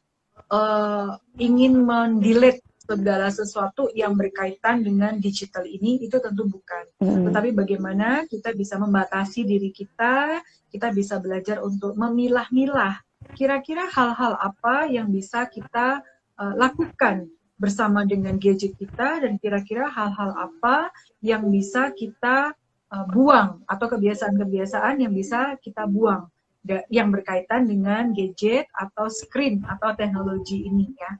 ingin mendelete segala sesuatu yang berkaitan dengan digital ini, itu tentu bukan. Tetapi bagaimana kita bisa membatasi diri kita bisa belajar untuk memilah-milah kira-kira hal-hal apa yang bisa kita lakukan bersama dengan gadget kita, dan kira-kira hal-hal apa yang bisa kita buang, atau kebiasaan-kebiasaan yang bisa kita buang yang berkaitan dengan gadget atau screen atau teknologi ini ya.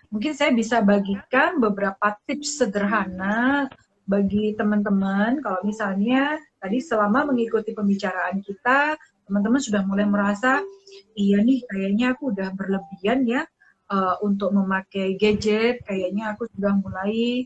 Mungkin saya bisa bagikan beberapa tips sederhana bagi teman-teman. Kalau misalnya tadi selama mengikuti pembicaraan kita, teman-teman sudah mulai merasa, iya nih kayaknya aku udah berlebihan ya untuk memakai gadget, kayaknya aku sudah mulai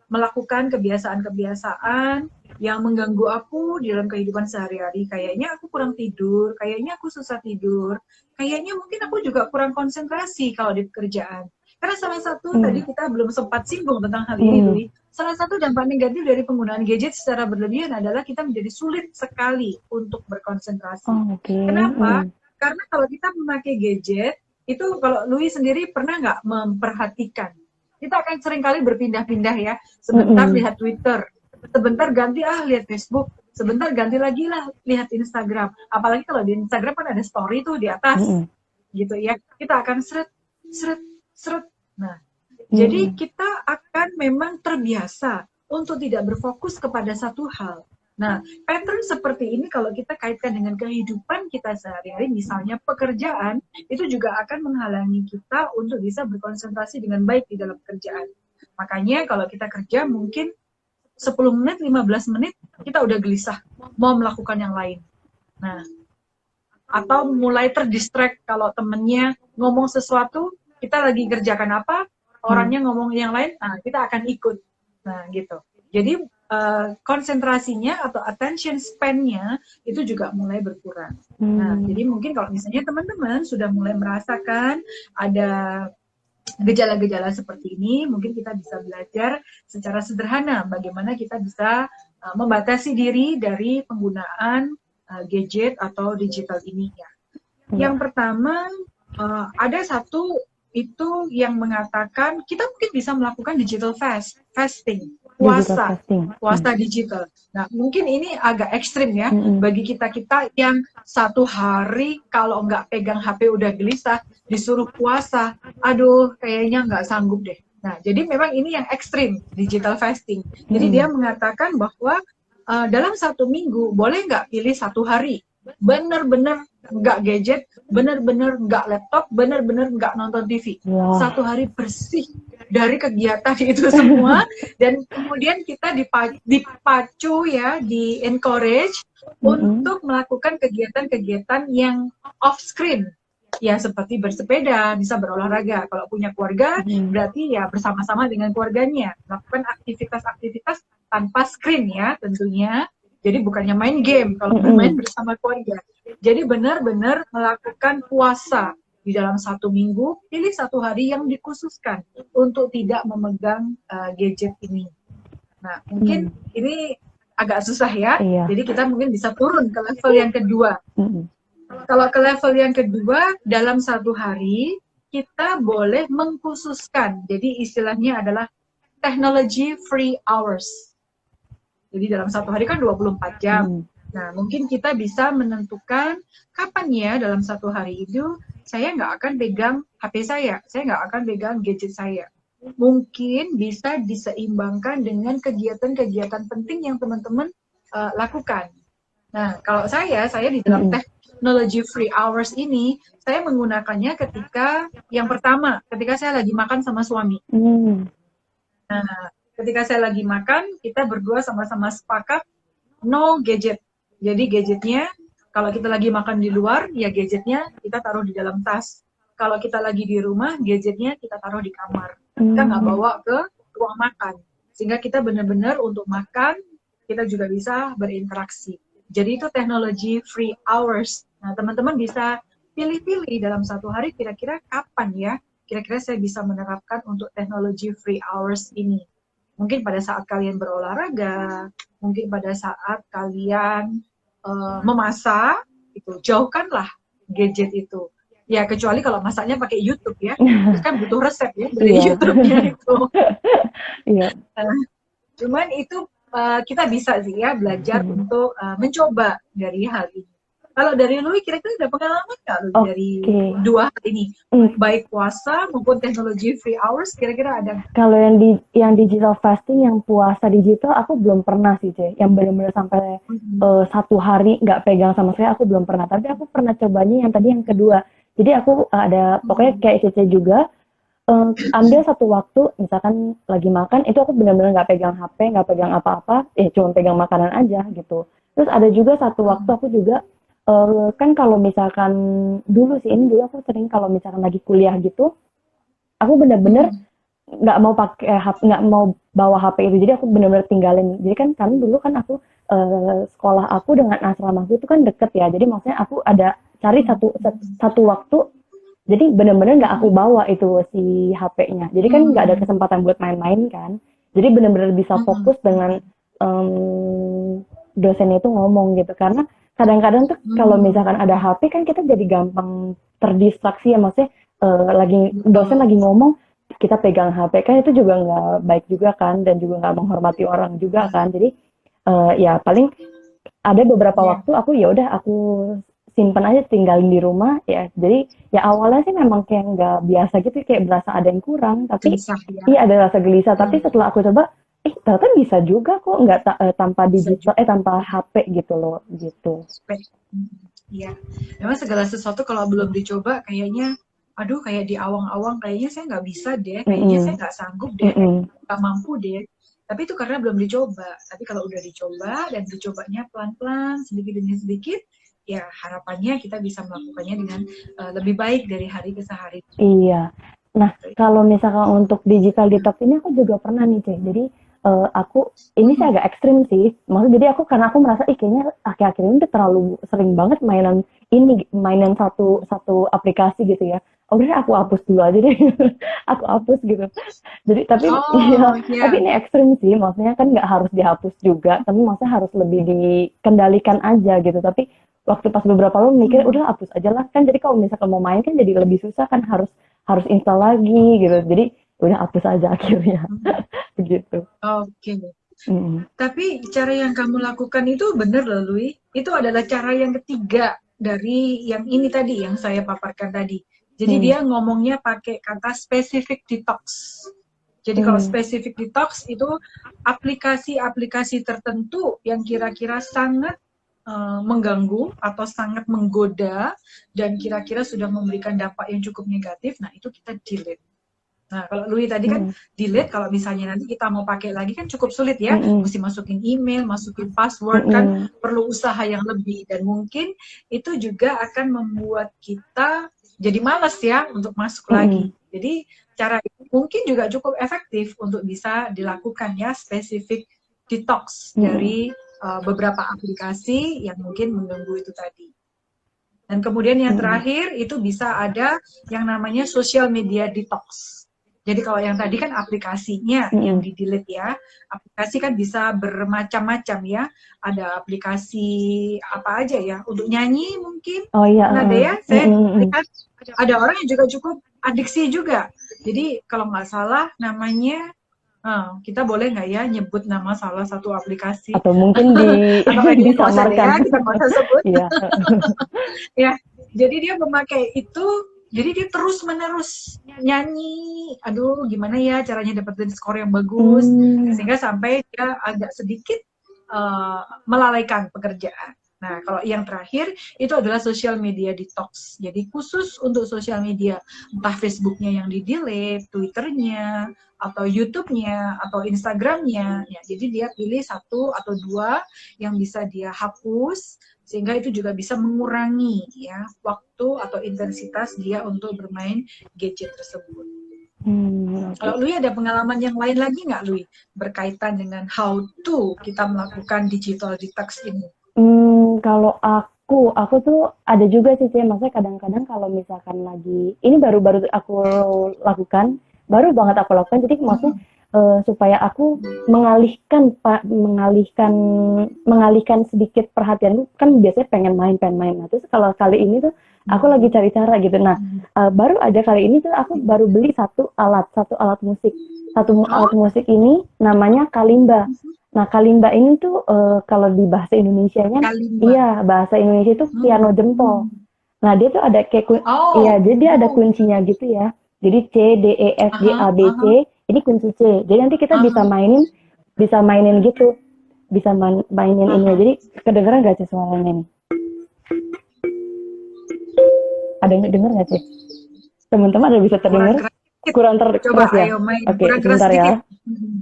melakukan kebiasaan-kebiasaan yang mengganggu aku di dalam kehidupan sehari-hari. Kayaknya aku kurang tidur, kayaknya aku susah tidur, kayaknya mungkin aku juga kurang konsentrasi kalau di pekerjaan. Karena salah satu tadi kita belum sempat singgung tentang hal ini, Dwi. Salah satu dampak negatif dari penggunaan gadget secara berlebihan adalah kita menjadi sulit sekali untuk berkonsentrasi. Kenapa? Karena kalau kita memakai gadget, itu kalau Louis sendiri pernah nggak memperhatikan? Kita akan seringkali berpindah-pindah ya. Sebentar lihat Twitter, sebentar ganti lihat Facebook, sebentar ganti lagi lihat Instagram. Apalagi kalau di Instagram kan ada story tuh di atas, gitu ya. Kita akan seret. Nah, jadi kita akan memang terbiasa untuk tidak berfokus kepada satu hal. Nah, pattern seperti ini kalau kita kaitkan dengan kehidupan kita sehari-hari, misalnya pekerjaan, itu juga akan menghalangi kita untuk bisa berkonsentrasi dengan baik di dalam pekerjaan. Makanya kalau kita kerja mungkin 10 menit, 15 menit, kita udah gelisah, mau melakukan yang lain. Nah, atau mulai terdistract kalau temennya ngomong sesuatu, kita lagi kerjakan apa, orangnya ngomong yang lain, kita akan ikut. Nah, gitu. Jadi, konsentrasinya atau attention span-nya itu juga mulai berkurang. Nah, jadi mungkin kalau misalnya teman-teman sudah mulai merasakan ada gejala-gejala seperti ini, mungkin kita bisa belajar secara sederhana bagaimana kita bisa membatasi diri dari penggunaan gadget atau digital ini ya. Iya. Yang pertama, ada satu itu yang mengatakan kita mungkin bisa melakukan digital fasting, Digital puasa, fasting. puasa digital. Nah, mungkin ini agak ekstrim ya Mm-mm. bagi kita-kita yang satu hari kalau nggak pegang HP udah gelisah, disuruh puasa, aduh kayaknya nggak sanggup deh. Nah, jadi memang ini yang ekstrim, digital fasting. Jadi dia mengatakan bahwa dalam satu minggu boleh nggak pilih satu hari bener-bener nggak gadget, bener-bener nggak laptop, bener-bener nggak nonton TV. Wah. Satu hari bersih dari kegiatan itu semua, dan kemudian kita dipacu ya, di encourage untuk melakukan kegiatan-kegiatan yang off screen. Ya seperti bersepeda, bisa berolahraga. Kalau punya keluarga, berarti ya bersama-sama dengan keluarganya. Melakukan aktivitas-aktivitas tanpa screen ya tentunya. Jadi bukannya main game, kalau bermain bersama keluarga. Jadi benar-benar melakukan puasa di dalam satu minggu, pilih satu hari yang dikhususkan untuk tidak memegang gadget ini. Nah, mungkin ini agak susah ya. Iya. Jadi kita mungkin bisa turun ke level yang kedua. Kalau ke level yang kedua, dalam satu hari kita boleh mengkhususkan. Jadi istilahnya adalah technology free hours. Jadi dalam satu hari kan 24 jam. Nah, mungkin kita bisa menentukan kapan ya dalam satu hari itu saya nggak akan pegang HP saya nggak akan pegang gadget saya. Mungkin bisa diseimbangkan dengan kegiatan-kegiatan penting yang teman-teman lakukan. Nah, kalau saya di dalam technology free hours ini, saya menggunakannya ketika yang pertama, ketika saya lagi makan sama suami. Nah, ketika saya lagi makan, kita berdua sama-sama sepakat no gadget. Jadi gadgetnya, kalau kita lagi makan di luar, ya gadgetnya kita taruh di dalam tas. Kalau kita lagi di rumah, gadgetnya kita taruh di kamar. Kita nggak bawa ke ruang makan. Sehingga kita benar-benar untuk makan, kita juga bisa berinteraksi. Jadi itu technology free hours. Nah, teman-teman bisa pilih-pilih dalam satu hari kira-kira kapan ya, kira-kira saya bisa menerapkan untuk technology free hours ini. Mungkin pada saat kalian berolahraga, mungkin pada saat kalian memasak, itu jauhkanlah gadget itu. Ya kecuali kalau masaknya pakai YouTube ya, terus kan butuh resep ya dari YouTube-nya itu. Cuman itu kita bisa sih ya belajar untuk mencoba dari hal ini. Kalau dari Lui kira-kira ada pengalaman nggak dari dua hal ini, baik puasa maupun teknologi free hours, kira-kira ada? Kalau yang digital fasting, yang puasa digital, aku belum pernah sih, Ce. Yang benar-benar sampai satu hari nggak pegang sama sekali, aku belum pernah. Tapi aku pernah cobanya yang tadi yang kedua. Jadi aku ada pokoknya kayak Cece juga, ambil satu waktu, misalkan lagi makan, itu aku benar-benar nggak pegang HP, nggak pegang apa-apa, cuma pegang makanan aja gitu. Terus ada juga satu waktu aku juga kan kalau misalkan dulu aku sering kalau misalkan lagi kuliah gitu, aku bener-bener nggak mau pakai HP, nggak mau bawa HP itu, jadi aku bener-bener tinggalin. Jadi kan dulu kan aku sekolah aku dengan asrama aku itu kan deket ya, jadi maksudnya aku ada cari satu waktu, jadi bener-bener nggak aku bawa itu si HP-nya. Jadi kan nggak ada kesempatan buat main-main kan, jadi bener-bener bisa fokus dengan dosennya itu ngomong gitu. Karena kadang-kadang tuh kalau misalkan ada HP kan kita jadi gampang terdistraksi ya, maksudnya dosen lagi ngomong kita pegang HP, kan itu juga nggak baik juga kan, dan juga nggak menghormati orang juga kan. Jadi ya paling ada beberapa waktu aku ya udah aku simpen aja, tinggalin di rumah ya. Jadi ya awalnya sih memang kayak nggak biasa gitu, kayak berasa ada yang kurang, tapi iya ada rasa gelisah. Tapi setelah aku coba, ternyata bisa juga kok nggak tanpa digital, tanpa HP gitu loh, gitu. Iya, memang segala sesuatu kalau belum dicoba kayaknya, aduh kayak di awang-awang, kayaknya saya nggak bisa deh, kayaknya saya nggak sanggup deh, nggak mampu deh. Tapi itu karena belum dicoba. Tapi kalau udah dicoba dan dicobanya pelan-pelan, sedikit demi sedikit, ya harapannya kita bisa melakukannya dengan lebih baik dari hari ke hari. Iya. Nah, kalau misalkan untuk digital detox ini aku juga pernah nih, Cek. Jadi aku ini sih agak ekstrim sih. Maksudnya jadi karena aku merasa kayaknya akhir-akhir ini tuh terlalu sering banget mainan satu aplikasi gitu ya. oh udah aku hapus dulu aja deh. Aku hapus gitu. Jadi tapi iya, Oh, tapi ya. ini ekstrim sih, maksudnya kan nggak harus dihapus juga, tapi maksudnya harus lebih dikendalikan aja gitu. Tapi waktu pas beberapa lo mikir Hmm. udah hapus aja lah kan, jadi kalau misalkan mau main kan jadi lebih susah kan, harus harus install lagi gitu. Jadi udah hapus aja akhirnya. Hmm. Begitu. Oke. Mm. Tapi cara yang kamu lakukan itu benar loh, Lui. Itu adalah cara yang ketiga dari yang ini tadi, yang saya paparkan tadi. Jadi Mm. dia ngomongnya pakai kata specific detox. Jadi kalau Mm. specific detox itu aplikasi-aplikasi tertentu yang kira-kira sangat mengganggu atau sangat menggoda dan kira-kira sudah memberikan dampak yang cukup negatif, nah itu kita delete. Nah, kalau Louis tadi kan Mm. delete, kalau misalnya nanti kita mau pakai lagi kan cukup sulit ya, Mm. mesti masukin email, masukin password kan, Mm. perlu usaha yang lebih dan mungkin itu juga akan membuat kita jadi malas ya untuk masuk Mm. lagi. Jadi cara itu mungkin juga cukup efektif untuk bisa dilakukan ya, spesifik detox Mm. dari beberapa aplikasi yang mungkin mengganggu itu tadi. Dan kemudian yang Mm. terakhir itu bisa ada yang namanya social media detox. Jadi kalau yang tadi kan aplikasinya yang Mm. di-delete ya. Aplikasi kan bisa bermacam-macam ya. Ada aplikasi apa aja ya. Untuk nyanyi mungkin. Oh iya. Kan ada ya. Saya Mm. lihat ada orang yang juga cukup adiksi juga. Jadi kalau nggak salah namanya, kita boleh nggak ya nyebut nama salah satu aplikasi? Atau mungkin Atau dia nggak usah deh ya, disamarkan. kita nggak usah sebut. Iya. Ya, jadi dia memakai itu, jadi dia terus menerus nyanyi, aduh gimana ya caranya dapetin skor yang bagus, Hmm. sehingga sampai dia agak sedikit melalaikan pekerjaan. Nah, kalau yang terakhir itu adalah social media detox. Jadi khusus untuk social media, entah Facebooknya yang di-delete, Twitternya, atau YouTube-nya, atau Instagramnya. Ya, jadi dia pilih satu atau dua yang bisa dia hapus, sehingga itu juga bisa mengurangi ya waktu atau intensitas dia untuk bermain gadget tersebut. Oke. Kalau Lui ada pengalaman yang lain lagi nggak, Lui, berkaitan dengan how to kita melakukan digital detox ini? Kalau aku tuh ada juga sih, maksudnya kadang-kadang kalau misalkan lagi ini baru-baru aku lakukan, baru banget aku lakukan, jadi maksudnya, Hmm. supaya aku mengalihkan mengalihkan sedikit perhatianku, kan biasanya pengen main. Nah, terus kalau kali ini tuh aku lagi cari cara gitu. Nah, baru aja kali ini tuh aku baru beli satu alat musik. Alat Oh, musik ini namanya kalimba. Nah, kalimba ini tuh kalau di bahasa Indonesianya, kalimba. iya bahasa Indonesia itu piano Hmm. jempol. Nah, dia tuh ada kayak iya, Oh, jadi dia ada kuncinya gitu ya. Jadi C, D, E, F, G, aha, A, B, aha, C. Ini kunci C. Jadi nanti kita aha, bisa mainin gitu, bisa mainin ini. aha. Jadi kedengeran gak sih suaranya nih? Ada yang denger gak sih? Teman-teman ada bisa Kurang terdengar? keras sedikit. Kurang Coba terkeras ya? ayo main. Oke, Kurang keras sebentar ya. sedikit. Hmm.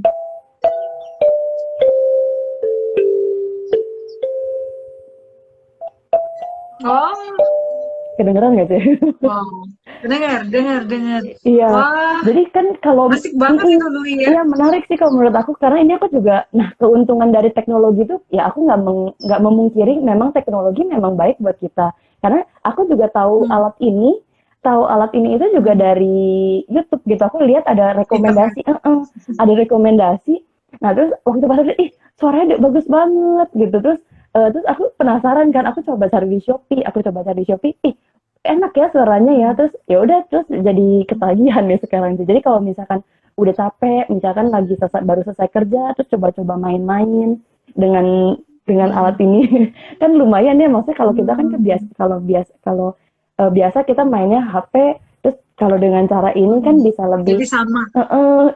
Oh, Kedengeran gak sih? wow. Dengar, dengar, dengar. Iya, Wah, jadi kan kalau asik banget itu Lui ya. iya menarik sih kalau menurut aku, karena ini aku juga, nah keuntungan dari teknologi itu ya aku nggak memungkiri memang teknologi memang baik buat kita, karena aku juga Hmm. tahu alat ini itu juga Hmm. dari YouTube gitu, aku lihat ada Internet. rekomendasi, ada rekomendasi, nah terus waktu pas lihat, ih suaranya bagus banget gitu, terus aku penasaran kan, aku coba cari di Shopee, ih enak ya suaranya ya, Hmm. terus ya udah, terus jadi ketagihan nih sekarang. Jadi kalau misalkan udah capek, misalkan baru selesai kerja, terus coba-coba main-main dengan alat Hmm. ini, kan lumayan ya, maksudnya kalau kita kan Hmm. biasa kita mainnya HP, terus kalau dengan cara ini Hmm. kan bisa lebih, Jadi sama.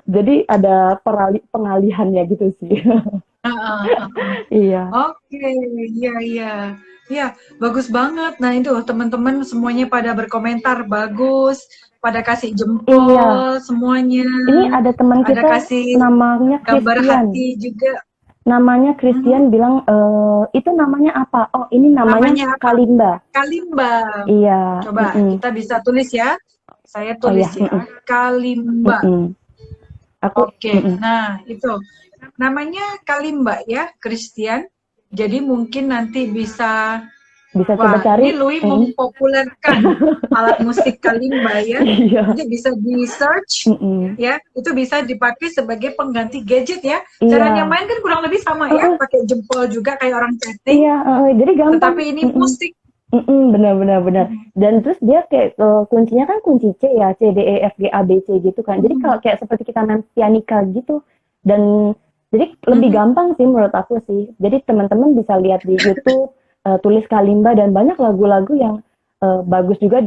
jadi ada pengalihannya gitu sih. Heeh, heeh. Iya. Oke, iya, iya. Iya, bagus banget. Nah, itu teman-teman semuanya pada berkomentar bagus, pada kasih Iya, jempol semuanya, ini ada teman ada kita kasih namanya gambar Christian. hati juga. Namanya Mhm. Christian bilang, "Itu namanya apa?" "Oh, ini namanya Namanya apa? kalimba." Kalimba. Iya, Coba kita bisa tulis ya. Saya oh tulis ya, ya. Kalimba. Aku Oke, nah itu namanya Kalimba ya, Christian. Jadi mungkin nanti bisa Bisa coba Wah, cari. ini Louis mempopulerkan alat musik kalimba ya. Iya. Nanti bisa di search Mm-mm. ya, itu bisa dipakai sebagai pengganti gadget ya. Caranya Iya. main kan kurang lebih sama ya, Heeh, pakai jempol juga kayak orang chatting, iya, jadi gampang. tetapi ini Mm-mm. musik. Mm-mm, benar benar benar. Dan terus dia kayak kuncinya kan kunci C ya, C D E F G A B C gitu kan. Jadi kalau kayak seperti kita main pianika gitu. Dan jadi lebih gampang sih menurut aku sih. Jadi teman-teman bisa lihat di YouTube, tulis kalimba, dan banyak lagu-lagu yang bagus juga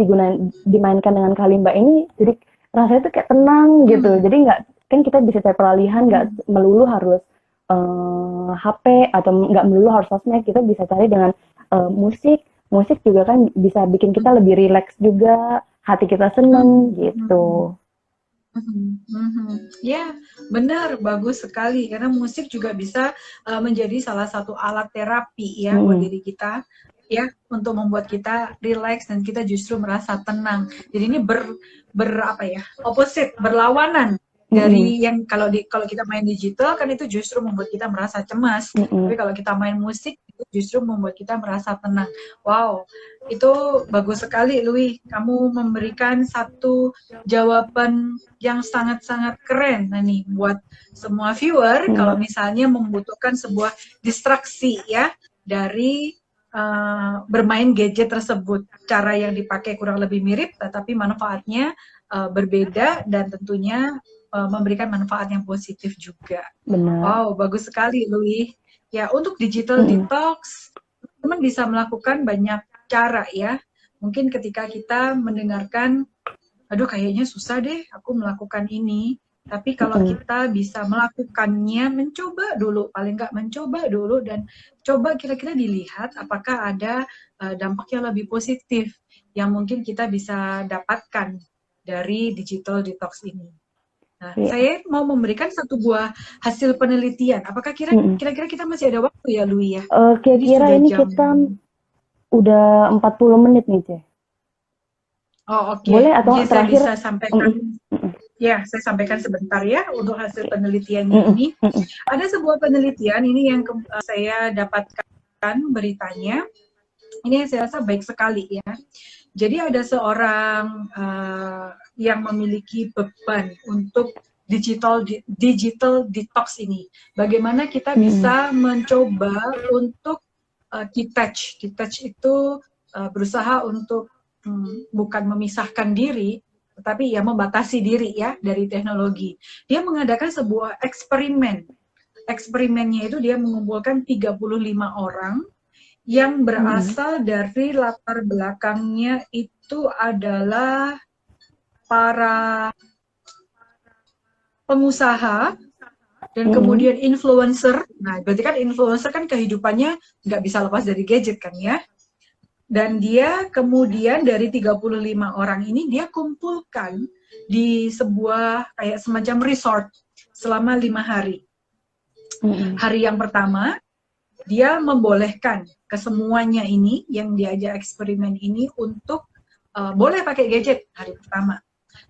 dimainkan dengan kalimba ini. Jadi rasanya tuh kayak tenang gitu. Jadi nggak, kan kita bisa cari peralihan, nggak melulu harus HP, atau nggak melulu harus sosmed. Kita bisa cari dengan musik. Musik juga kan bisa bikin kita lebih rileks juga, hati kita seneng gitu. Ya, benar, bagus sekali. Karena musik juga bisa menjadi salah satu alat terapi ya buat Mm-mm. diri kita, ya, untuk membuat kita rileks dan kita justru merasa tenang. Jadi ini apa ya, opposite, berlawanan Mm-mm. dari yang kalau kita main digital kan itu justru membuat kita merasa cemas. Tapi Mm-mm. kalau kita main musik itu justru membuat kita merasa tenang. Wow, itu bagus sekali, Louis. Kamu memberikan satu jawaban yang sangat-sangat keren. Nah nih, buat semua viewer, kalau Mm-mm. misalnya membutuhkan sebuah distraksi ya dari bermain gadget tersebut, cara yang dipakai kurang lebih mirip, tetapi manfaatnya berbeda dan tentunya memberikan manfaat yang positif juga. Benar. Wow, bagus sekali, Louis. Ya, untuk digital Mm-mm. detox, teman bisa melakukan banyak cara ya. Mungkin ketika kita mendengarkan, aduh kayaknya susah deh aku melakukan ini. Tapi kalau Mm-mm. kita bisa melakukannya, mencoba dulu, paling nggak mencoba dulu, dan coba kira-kira dilihat apakah ada dampak yang lebih positif yang mungkin kita bisa dapatkan dari digital detox ini. Nah, Iya. saya mau memberikan satu buah hasil penelitian. Apakah Mm-mm. kira-kira kita masih ada waktu ya, Lui ya? Ini Kira-kira sudah ini jam. kita udah 40 menit nih, Ce. Oh, oke. Boleh atau Mungkin nggak saya terakhir? bisa sampaikan. Mm-mm. Mm-mm. Ya, saya sampaikan sebentar ya untuk hasil penelitiannya Mm-mm. ini. Mm-mm. Ada sebuah penelitian ini yang saya dapatkan beritanya. Ini yang saya rasa baik sekali ya. Jadi ada seorang yang memiliki beban untuk digital detox ini. Bagaimana kita Mm-mm. bisa mencoba untuk detach. Detach itu berusaha untuk bukan memisahkan diri, tetapi ya membatasi diri ya dari teknologi. Dia mengadakan sebuah eksperimen. Eksperimennya itu dia mengumpulkan 35 orang yang Mm-mm. berasal dari latar belakangnya itu adalah para pengusaha dan Mm-mm. kemudian influencer. Nah, berarti kan influencer kan kehidupannya nggak bisa lepas dari gadget kan ya. Dan dia kemudian dari 35 orang ini dia kumpulkan di sebuah kayak semacam resort selama 5 hari. Mm-mm. Hari yang pertama, dia membolehkan ke semuanya ini yang diajak eksperimen ini untuk boleh pakai gadget hari pertama.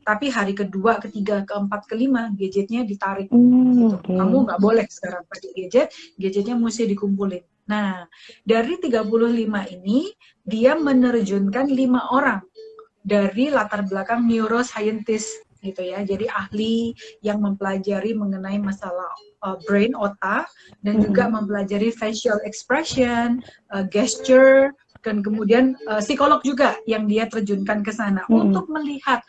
Tapi hari kedua, ketiga, keempat, kelima, gadgetnya ditarik. Gitu. Oke. Kamu nggak boleh sekarang pakai gadget, gadgetnya mesti dikumpulin. Nah, dari 35 ini, dia menerjunkan 5 orang dari latar belakang neuroscientist gitu ya. Jadi ahli yang mempelajari mengenai masalah brain, otak, dan juga Mm-mm. mempelajari facial expression, gesture, dan kemudian psikolog juga yang dia terjunkan ke sana Mm-mm. untuk melihat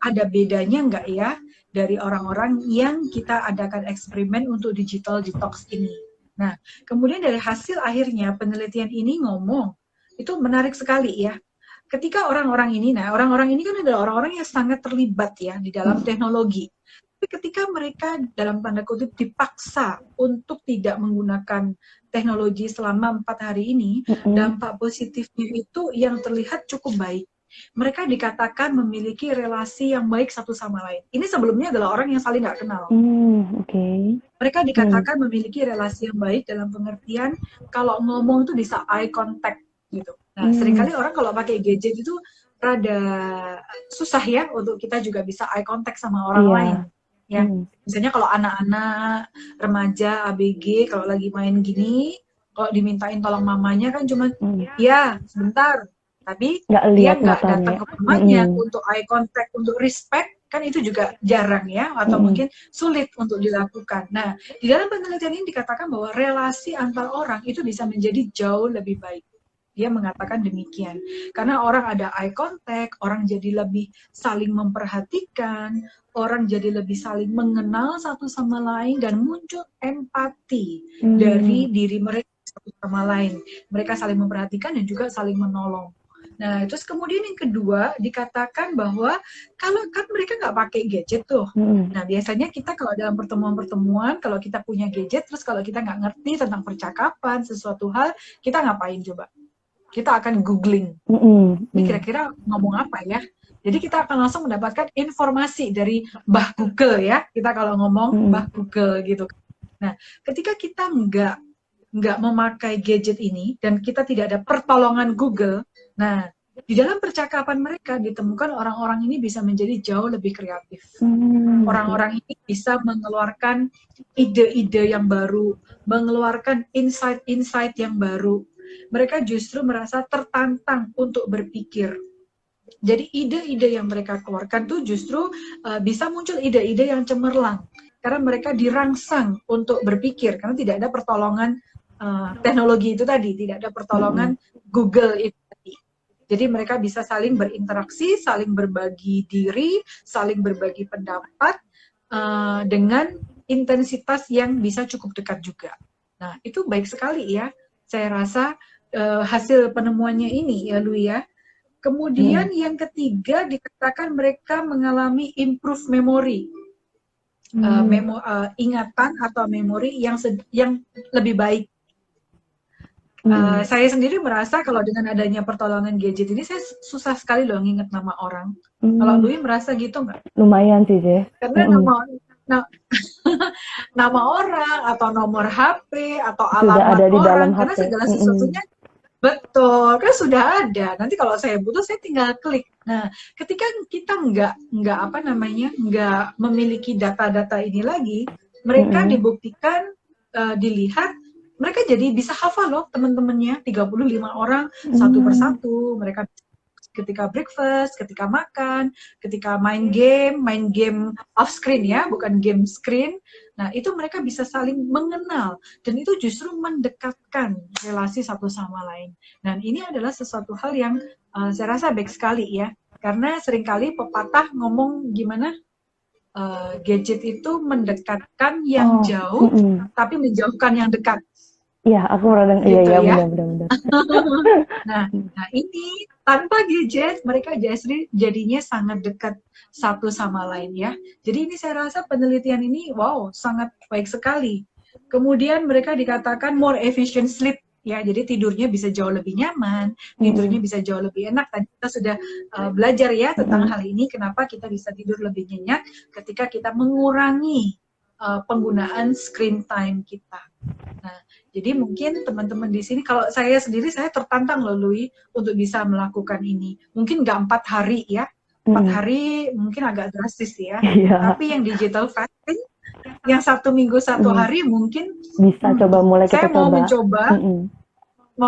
ada bedanya nggak ya dari orang-orang yang kita adakan eksperimen untuk digital detox ini. Nah, kemudian dari hasil akhirnya penelitian ini ngomong, itu menarik sekali ya. Ketika orang-orang ini, nah orang-orang ini kan adalah orang-orang yang sangat terlibat ya di dalam teknologi. Tapi ketika mereka dalam tanda kutip dipaksa untuk tidak menggunakan teknologi selama 4 hari ini, Mm-mm. dampak positifnya itu yang terlihat cukup baik. Mereka dikatakan memiliki relasi yang baik satu sama lain. Ini sebelumnya adalah orang yang saling nggak kenal. Oke. Mereka Mm. dikatakan memiliki relasi yang baik dalam pengertian kalau ngomong itu bisa eye contact gitu. Nah, Mm. seringkali orang kalau pakai gadget itu rada susah ya untuk kita juga bisa eye contact sama orang lain. Iya. Ya, Mm. misalnya kalau anak-anak, remaja, ABG, kalau lagi main gini, Kalau dimintain tolong mamanya kan cuma Mm. ya sebentar, tapi Nggak dia lihat nggak matanya. datang ke mamanya untuk eye contact, untuk respect, kan itu juga jarang ya, atau mungkin sulit untuk dilakukan. Nah, di dalam penelitian ini dikatakan bahwa relasi antar orang itu bisa menjadi jauh lebih baik. Dia mengatakan demikian. Karena orang ada eye contact, orang jadi lebih saling memperhatikan, orang jadi lebih saling mengenal satu sama lain, dan muncul empati dari diri mereka satu sama lain. Mereka saling memperhatikan dan juga saling menolong. Nah, terus kemudian yang kedua dikatakan bahwa kalau kan mereka nggak pakai gadget tuh. Nah, biasanya kita kalau dalam pertemuan-pertemuan, kalau kita punya gadget, terus kalau kita nggak ngerti tentang percakapan, sesuatu hal, kita ngapain coba? Kita akan googling. Ini kira-kira ngomong apa ya? Jadi kita akan langsung mendapatkan informasi dari Mbah Google ya. Kita kalau ngomong Mbah Google gitu. Nah, ketika kita nggak memakai gadget ini dan kita tidak ada pertolongan Google, nah di dalam percakapan mereka ditemukan orang-orang ini bisa menjadi jauh lebih kreatif. Orang-orang ini bisa mengeluarkan ide-ide yang baru, mengeluarkan insight-insight yang baru. Mereka justru merasa tertantang untuk berpikir. Jadi ide-ide yang mereka keluarkan tuh justru bisa muncul ide-ide yang cemerlang. Karena mereka dirangsang untuk berpikir, karena tidak ada pertolongan teknologi itu tadi, tidak ada pertolongan Google itu tadi. Jadi mereka bisa saling berinteraksi, saling berbagi diri, saling berbagi pendapat dengan intensitas yang bisa cukup dekat juga. Nah, itu baik sekali ya. Saya rasa hasil penemuannya ini ya, Lui ya. Kemudian yang ketiga dikatakan mereka mengalami improve memory, ingatan atau memori yang lebih baik. Saya sendiri merasa kalau dengan adanya pertolongan gadget ini saya susah sekali loh nginget nama orang. Kalau Lui merasa gitu nggak? Lumayan sih, Je. Karena nama orang atau nomor HP atau Sudah alamat ada di dalam orang, karena HP. segala sesuatunya betul kan sudah ada. Nanti kalau saya butuh saya tinggal klik. Nah, ketika kita nggak memiliki data-data ini lagi, mereka dibuktikan dilihat mereka jadi bisa hafal loh teman-temannya 35 orang satu persatu. Mereka ketika breakfast, ketika makan, ketika main game off screen ya, bukan game screen. Nah, itu mereka bisa saling mengenal dan itu justru mendekatkan relasi satu sama lain. Dan ini adalah sesuatu hal yang saya rasa baik sekali ya, karena seringkali pepatah ngomong gimana gadget itu mendekatkan yang jauh, tapi menjauhkan yang dekat. Iya, aku pernah gitu iya, ya. benar. Nah, ini tanpa gadget mereka jadinya sangat dekat satu sama lain ya. Jadi ini saya rasa penelitian ini wow sangat baik sekali. Kemudian mereka dikatakan more efficient sleep ya. Jadi tidurnya bisa jauh lebih nyaman, tidurnya bisa jauh lebih enak. Tadi kita sudah belajar ya tentang hal ini. Kenapa kita bisa tidur lebih nyenyak ketika kita mengurangi penggunaan screen time kita. Nah, jadi mungkin teman-teman di sini, kalau saya sendiri, saya tertantang loh, Lui, untuk bisa melakukan ini. Mungkin nggak 4 hari ya, 4 hari mungkin agak drastis ya. Tapi yang digital fasting, yang 1 minggu 1 hari mungkin bisa coba mulai kita saya mau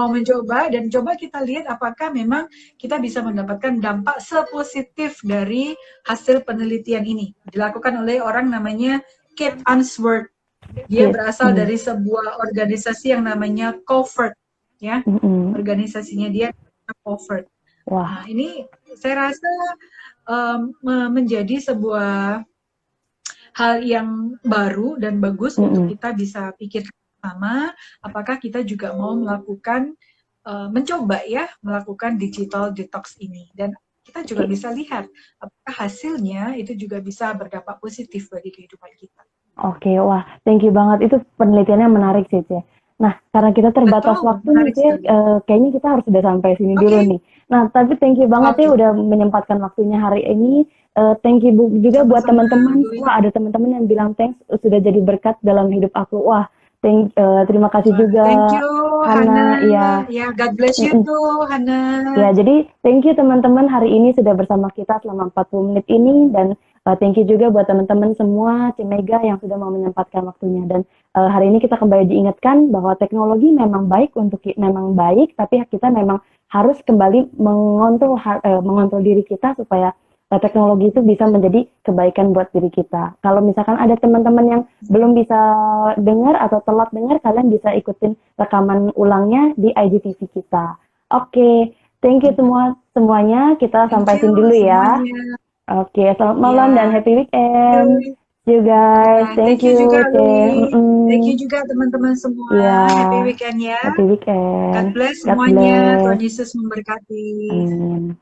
mencoba dan coba kita lihat apakah memang kita bisa mendapatkan dampak sepositif dari hasil penelitian ini. Dilakukan oleh orang namanya Kate Unsworth. Dia berasal dari sebuah organisasi yang namanya Covert, ya. Organisasinya dia Covert. Nah, ini saya rasa menjadi sebuah hal yang baru dan bagus untuk kita bisa pikirkan sama. Apakah kita juga mau melakukan, mencoba ya, melakukan digital detox ini. Dan kita juga bisa lihat apakah hasilnya itu juga bisa berdampak positif bagi kehidupan kita. Oke, wah, thank you banget. Itu penelitiannya menarik sih, Ce. Nah, karena kita terbatas waktu nih, Ce, kayaknya kita harus sudah sampai sini dulu nih. Nah, tapi thank you banget ya udah menyempatkan waktunya hari ini. Thank you juga buat teman-teman. Wah, ada teman-teman yang bilang thanks sudah jadi berkat dalam hidup aku. Wah, terima kasih juga. Thank you, Hana. Ya, God bless you too, Hana. Ya, jadi thank you teman-teman hari ini sudah bersama kita selama 40 menit ini dan Thank you juga buat teman-teman semua, Cimega yang sudah mau menyempatkan waktunya. Dan hari ini kita kembali diingatkan bahwa teknologi memang baik memang baik, tapi kita memang harus kembali mengontrol diri kita supaya teknologi itu bisa menjadi kebaikan buat diri kita. Kalau misalkan ada teman-teman yang belum bisa dengar atau telat dengar, kalian bisa ikutin rekaman ulangnya di IGTV kita. Oke, thank you semuanya. Kita Thank sampai sini you dulu ya. semuanya. Oke, selamat malam dan Ya, happy weekend. you. See you guys. Ya, Thank thank you you, juga Cem. Lui. Thank you juga teman-teman semua. Happy Ya, weekend ya. happy God weekend. bless God semuanya. bless. Tuhan Yesus memberkati. Amin.